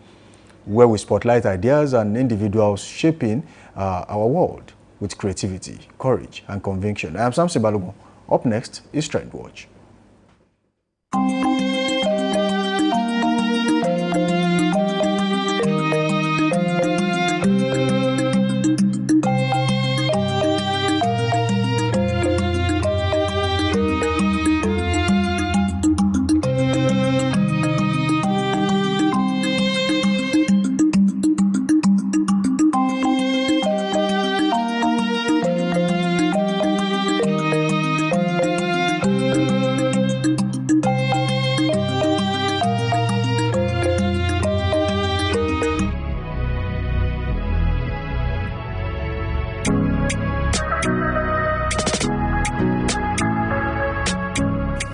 where we spotlight ideas and individuals shaping our world with creativity, courage, and conviction. I am Samson Balogun. Up next is Trend Watch.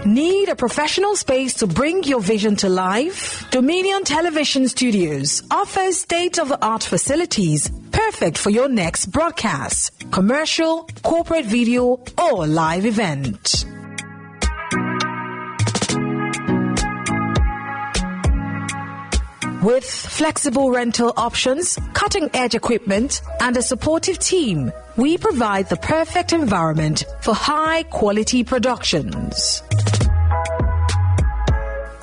Need a professional space to bring your vision to life? Dominion Television Studios offers state-of-the-art facilities perfect for your next broadcast, commercial, corporate video, or live event. With flexible rental options, cutting-edge equipment, and a supportive team, we provide the perfect environment for high-quality productions.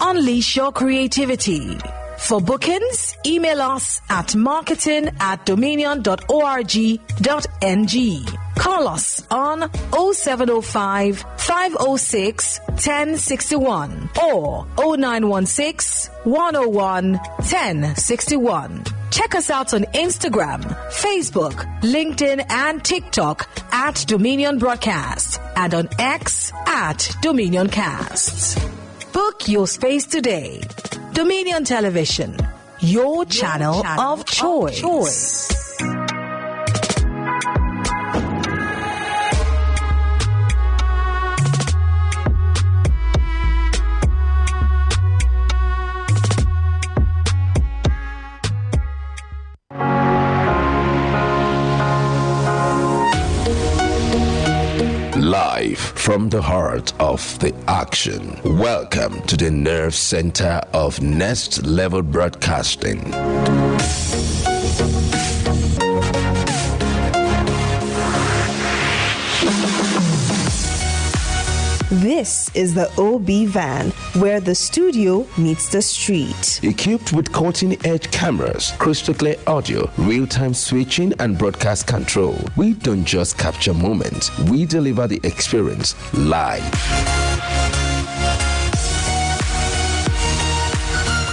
Unleash your creativity. For bookings, email us at marketing@dominion.org.ng. Call us on 0705 506 1061 or 0916 101 1061. Check us out on Instagram, Facebook, LinkedIn, and TikTok at Dominion Broadcast and on X at Dominion Cast. Book your space today. Dominion Television, your channel of choice.
Live from the heart of the action. Welcome to the nerve center of Next Level Broadcasting.
This is the OB van, where the studio meets the street.
Equipped with cutting-edge cameras, crystal clear audio, real-time switching, and broadcast control, we don't just capture moments, we deliver the experience live.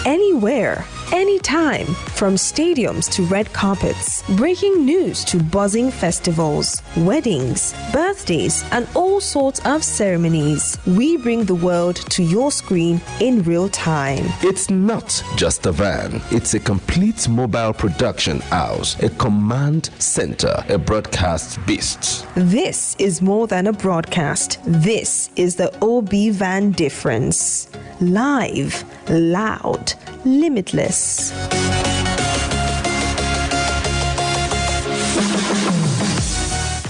Anywhere, anytime, from stadiums to red carpets, breaking news to buzzing festivals, weddings, birthdays, and all sorts of ceremonies. We bring the world to your screen in real time.
It's not just a van, it's a complete mobile production house, a command center, a broadcast beast.
This is more than a broadcast. This is the OB van difference. Live, loud, limitless.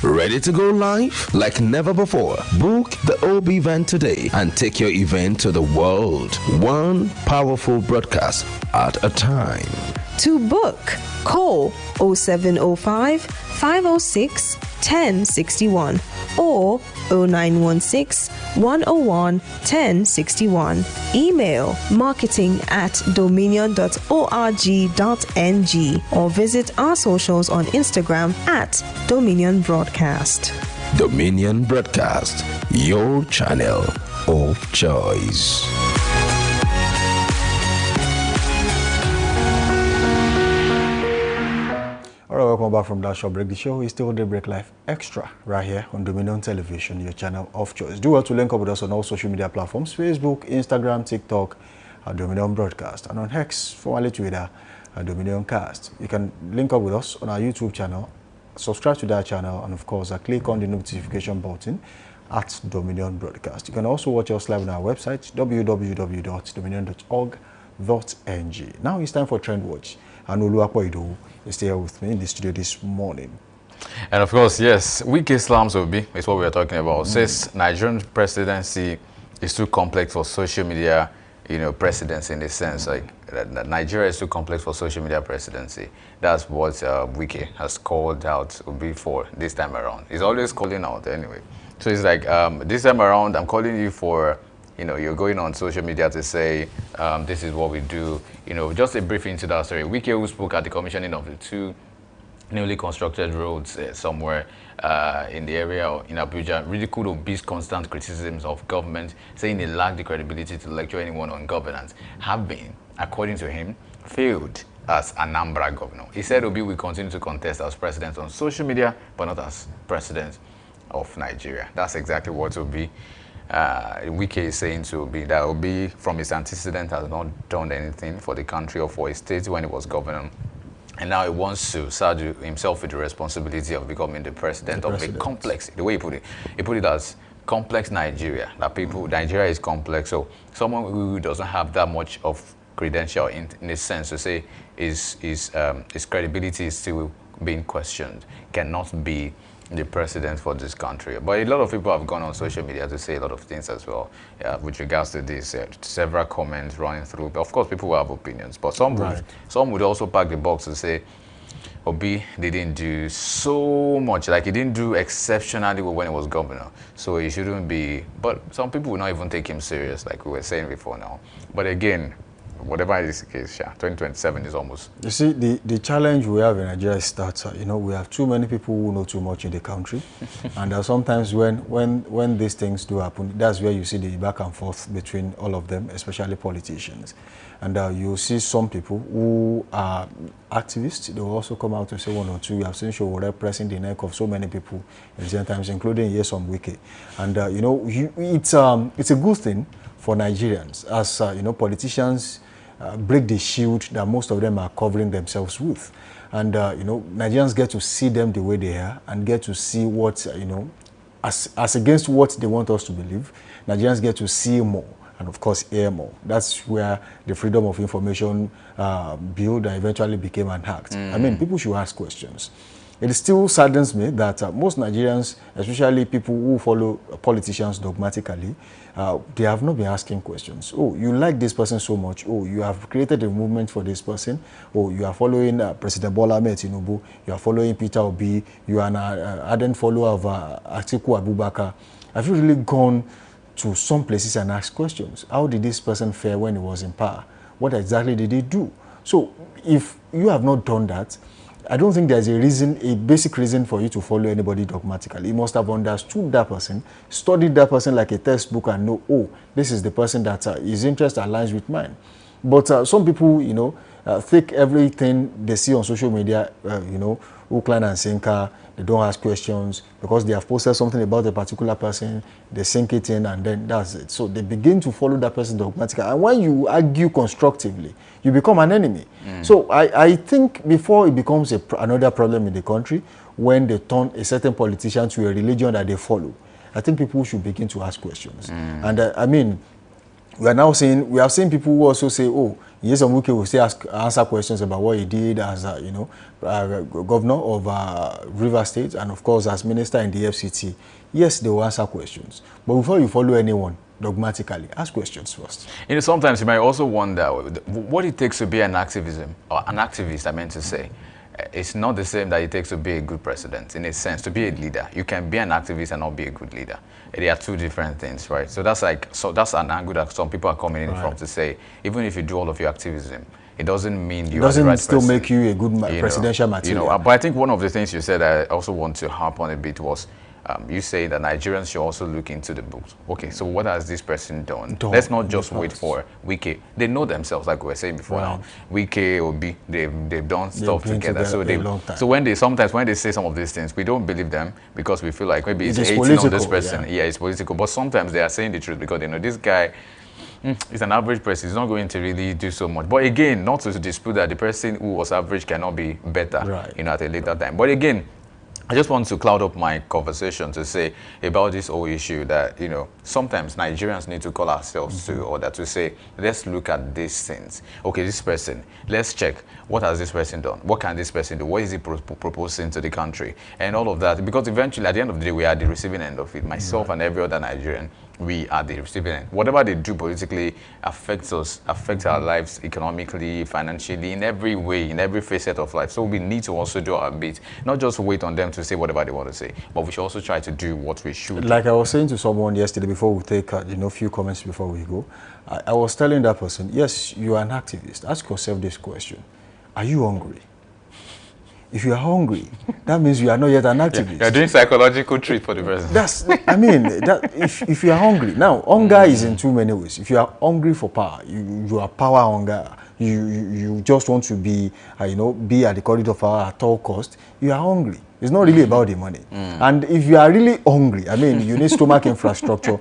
Ready to go live? Like never before. Book the OB van today and take your event to the world. One powerful broadcast at a time.
To book, call 0705 506 1061 or 0916 101 1061. Email marketing@dominion.org.ng or visit our socials on Instagram @Dominion Broadcast.
Dominion Broadcast, your channel of choice.
All right, welcome back from that short break. The show is still Daybreak Live Extra right here on Dominion Television, your channel of choice. Do well to link up with us on all social media platforms: Facebook, Instagram, TikTok, Dominion Broadcast, and on X, formerly Twitter, Dominion Cast. You can link up with us on our YouTube channel, subscribe to that channel, and of course, click on the notification button at Dominion Broadcast. You can also watch us live on our website, www.dominion.org.ng. Now it's time for Trend Watch. And Oluwapo is here with me in the studio this morning.
And of course, yes, weak Islams will be, is what we are talking about. Says Nigerian presidency is too complex for social media, presidency in the sense, like that Nigeria is too complex for social media presidency. That's what Wike has called out Obi for this time around. He's always calling out anyway. So it's like, this time around, I'm calling you for, you're going on social media to say, this is what we do. Just a brief into that story. Wike, who spoke at the commissioning of the two newly constructed roads somewhere in the area in Abuja, ridiculed Obi's constant criticisms of government, saying they lack the credibility to lecture anyone on governance, have been, according to him, failed as Anambra governor. He said Obi will continue to contest as president on social media, but not as president of Nigeria. That's exactly what Obi Wike is saying to Obi, that Obi, from his antecedent, has not done anything for the country or for his state when he was governor. And now he wants to saddle himself with the responsibility of becoming the president of a complex, the way he put it as complex Nigeria, that Nigeria is complex. So someone who doesn't have that much of credential in this sense to say his credibility is still being questioned, cannot be the president for this country. But a lot of people have gone on social media to say a lot of things as well with regards to this. Several comments running through. Of course, people will have opinions, but some would also pack the box to say Obi didn't do so much. Like, he didn't do exceptionally well when he was governor, so he shouldn't be. But some people will not even take him serious, like we were saying before now. But again, whatever is the case, 2027 is almost. You
see, the challenge we have in Nigeria is that, we have too many people who know too much in the country. And sometimes when these things do happen, that's where you see the back and forth between all of them, especially politicians. And you see some people who are activists. They will also come out to say one or two. We have seen Showore pressing the neck of so many people in recent times, including Yesom Wike. And, you know, it's a good thing for Nigerians as, you know, politicians break the shield that most of them are covering themselves with. And, you know, Nigerians get to see them the way they are and get to see what, you know, as against what they want us to believe. Nigerians get to see more and, of course, hear more. That's where the Freedom of Information Bill that eventually became an act. I mean, people should ask questions. It still saddens me that most Nigerians, especially people who follow politicians dogmatically, they have not been asking questions. Oh, you like this person so much. Oh, you have created a movement for this person. Oh, you are following President Bola Ahmed Tinubu. You are following Peter Obi. You are an ardent follower of Atiku Abubakar. Have you really gone to some places and asked questions? How did this person fare when he was in power? What exactly did he do? So, if you have not done that, I don't think there's a basic reason for you to follow anybody dogmatically. You must have understood that person, studied that person like a textbook and know, oh, this is the person that his interest aligns with mine. But some people, you know, take everything they see on social media, you know, hook, line and sinker. They don't ask questions because they have posted something about a particular person, they sink it in and then that's it. So they begin to follow that person dogmatically. And when you argue constructively, you become an enemy. So I think before it becomes another problem in the country, when they turn a certain politician to a religion that they follow, I think people should begin to ask questions. And I mean, we have seen people who also say, oh, Yesom Wike will still answer questions about what he did as, you know, governor of River State and, of course, as minister in the FCT. Yes, they will answer questions. But before you follow anyone dogmatically, ask questions first.
You know, sometimes you might also wonder what it takes to be an activist, I meant to say. It's not the same that it takes to be a good president. In a sense, to be a leader, you can be an activist and not be a good leader. They are two different things, right? So that's an angle that some people are coming in from to say, even if you do all of your activism, it doesn't mean you are the right person.
Still make you a good presidential material.
You know, but I think one of the things you said I also want to harp on a bit was you say that Nigerians should also look into the books. Okay, so what has this person done? Let's not just wait for Wike. They know themselves, like we were saying before now. Wike, Obi, they've done stuff together. So sometimes when they say some of these things, we don't believe them because we feel like maybe it's hating on this person. Yeah, it's political. But sometimes they are saying the truth because they know this guy is an average person. He's not going to really do so much. But again, not to dispute that the person who was average cannot be better, you know, at a later time. But again, I just want to cloud up my conversation to say about this whole issue that, you know, sometimes Nigerians need to call ourselves to order to say, let's look at these things. Okay, this person, let's check. What has this person done? What can this person do? What is he proposing to the country? And all of that. Because eventually, at the end of the day, we are the receiving end of it. Myself and every other Nigerian, we are the receiving end. Whatever they do politically affects us, affects our lives economically, financially, in every way, in every facet of life. So we need to also do our bit. Not just wait on them to say whatever they want to say, but we should also try to do what we should.
Like I was saying to someone yesterday before we take a few comments before we go, I was telling that person, yes, you are an activist. Ask yourself this question. Are you hungry? If you are hungry, that means you are not yet an activist.
You're doing psychological treat for the person.
I mean, if you are hungry. Now, hunger is in too many ways. If you are hungry for power, you are power hunger. You just want to be, be at the corridor of power at all cost. You are hungry. It's not really about the money. And if you are really hungry, I mean, you need stomach infrastructure,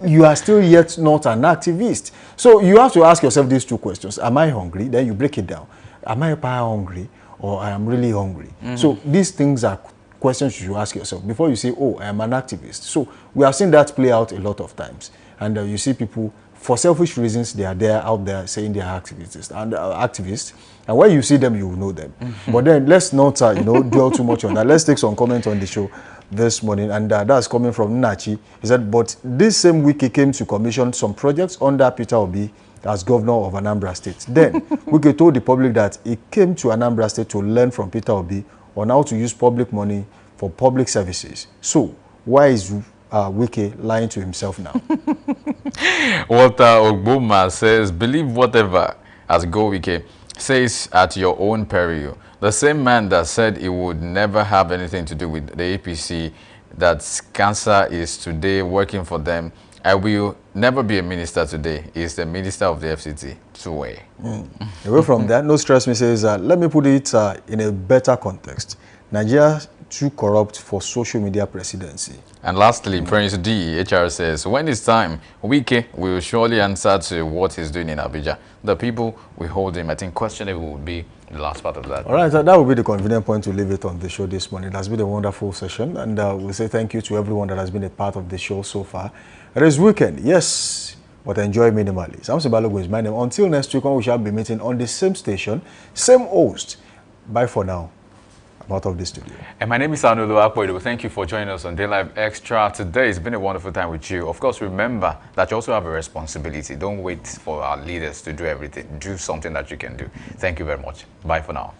you are still yet not an activist. So you have to ask yourself these two questions. Am I hungry? Then you break it down. Am I power hungry? Or I am really hungry. So these things are questions you should ask yourself before you say, oh, I am an activist. So we have seen that play out a lot of times. And you see people, for selfish reasons, they are out there saying they are activists. And when you see them, you will know them. But then let's not dwell too much on that. Let's take some comments on the show this morning. And that's coming from Nachi. He said, but this same week he came to commission some projects under Peter Obi as governor of Anambra State. Then, Wike told the public that he came to Anambra State to learn from Peter Obi on how to use public money for public services. So, why is Wike lying to himself now?
Walter Ogboma says, believe whatever, as Go Wike says, at your own peril. The same man that said he would never have anything to do with the APC, that cancer is today working for them, I will never be a minister today. He's the minister of the FCT. Two-way.
Away from that, no stress me says, let me put it in a better context. Nigeria too corrupt for social media presidency.
And lastly, Prince D, HR says, when it's time, Wike will surely answer to what he's doing in Abuja. The people will hold him. I think questionable would be the last part of that.
All right, that would be the convenient point to leave it on the show this morning. It has been a wonderful session, and we'll say thank you to everyone that has been a part of the show so far. It is weekend, yes, but enjoy minimally. Sam Balogun is my name. Until next week, when we shall be meeting on the same station, same host. Bye for now. I'm out of the studio.
And my name is Anulu Akwedo. Thank you for joining us on Day Live Extra today. It's been a wonderful time with you. Of course, remember that you also have a responsibility. Don't wait for our leaders to do everything. Do something that you can do. Thank you very much. Bye for now.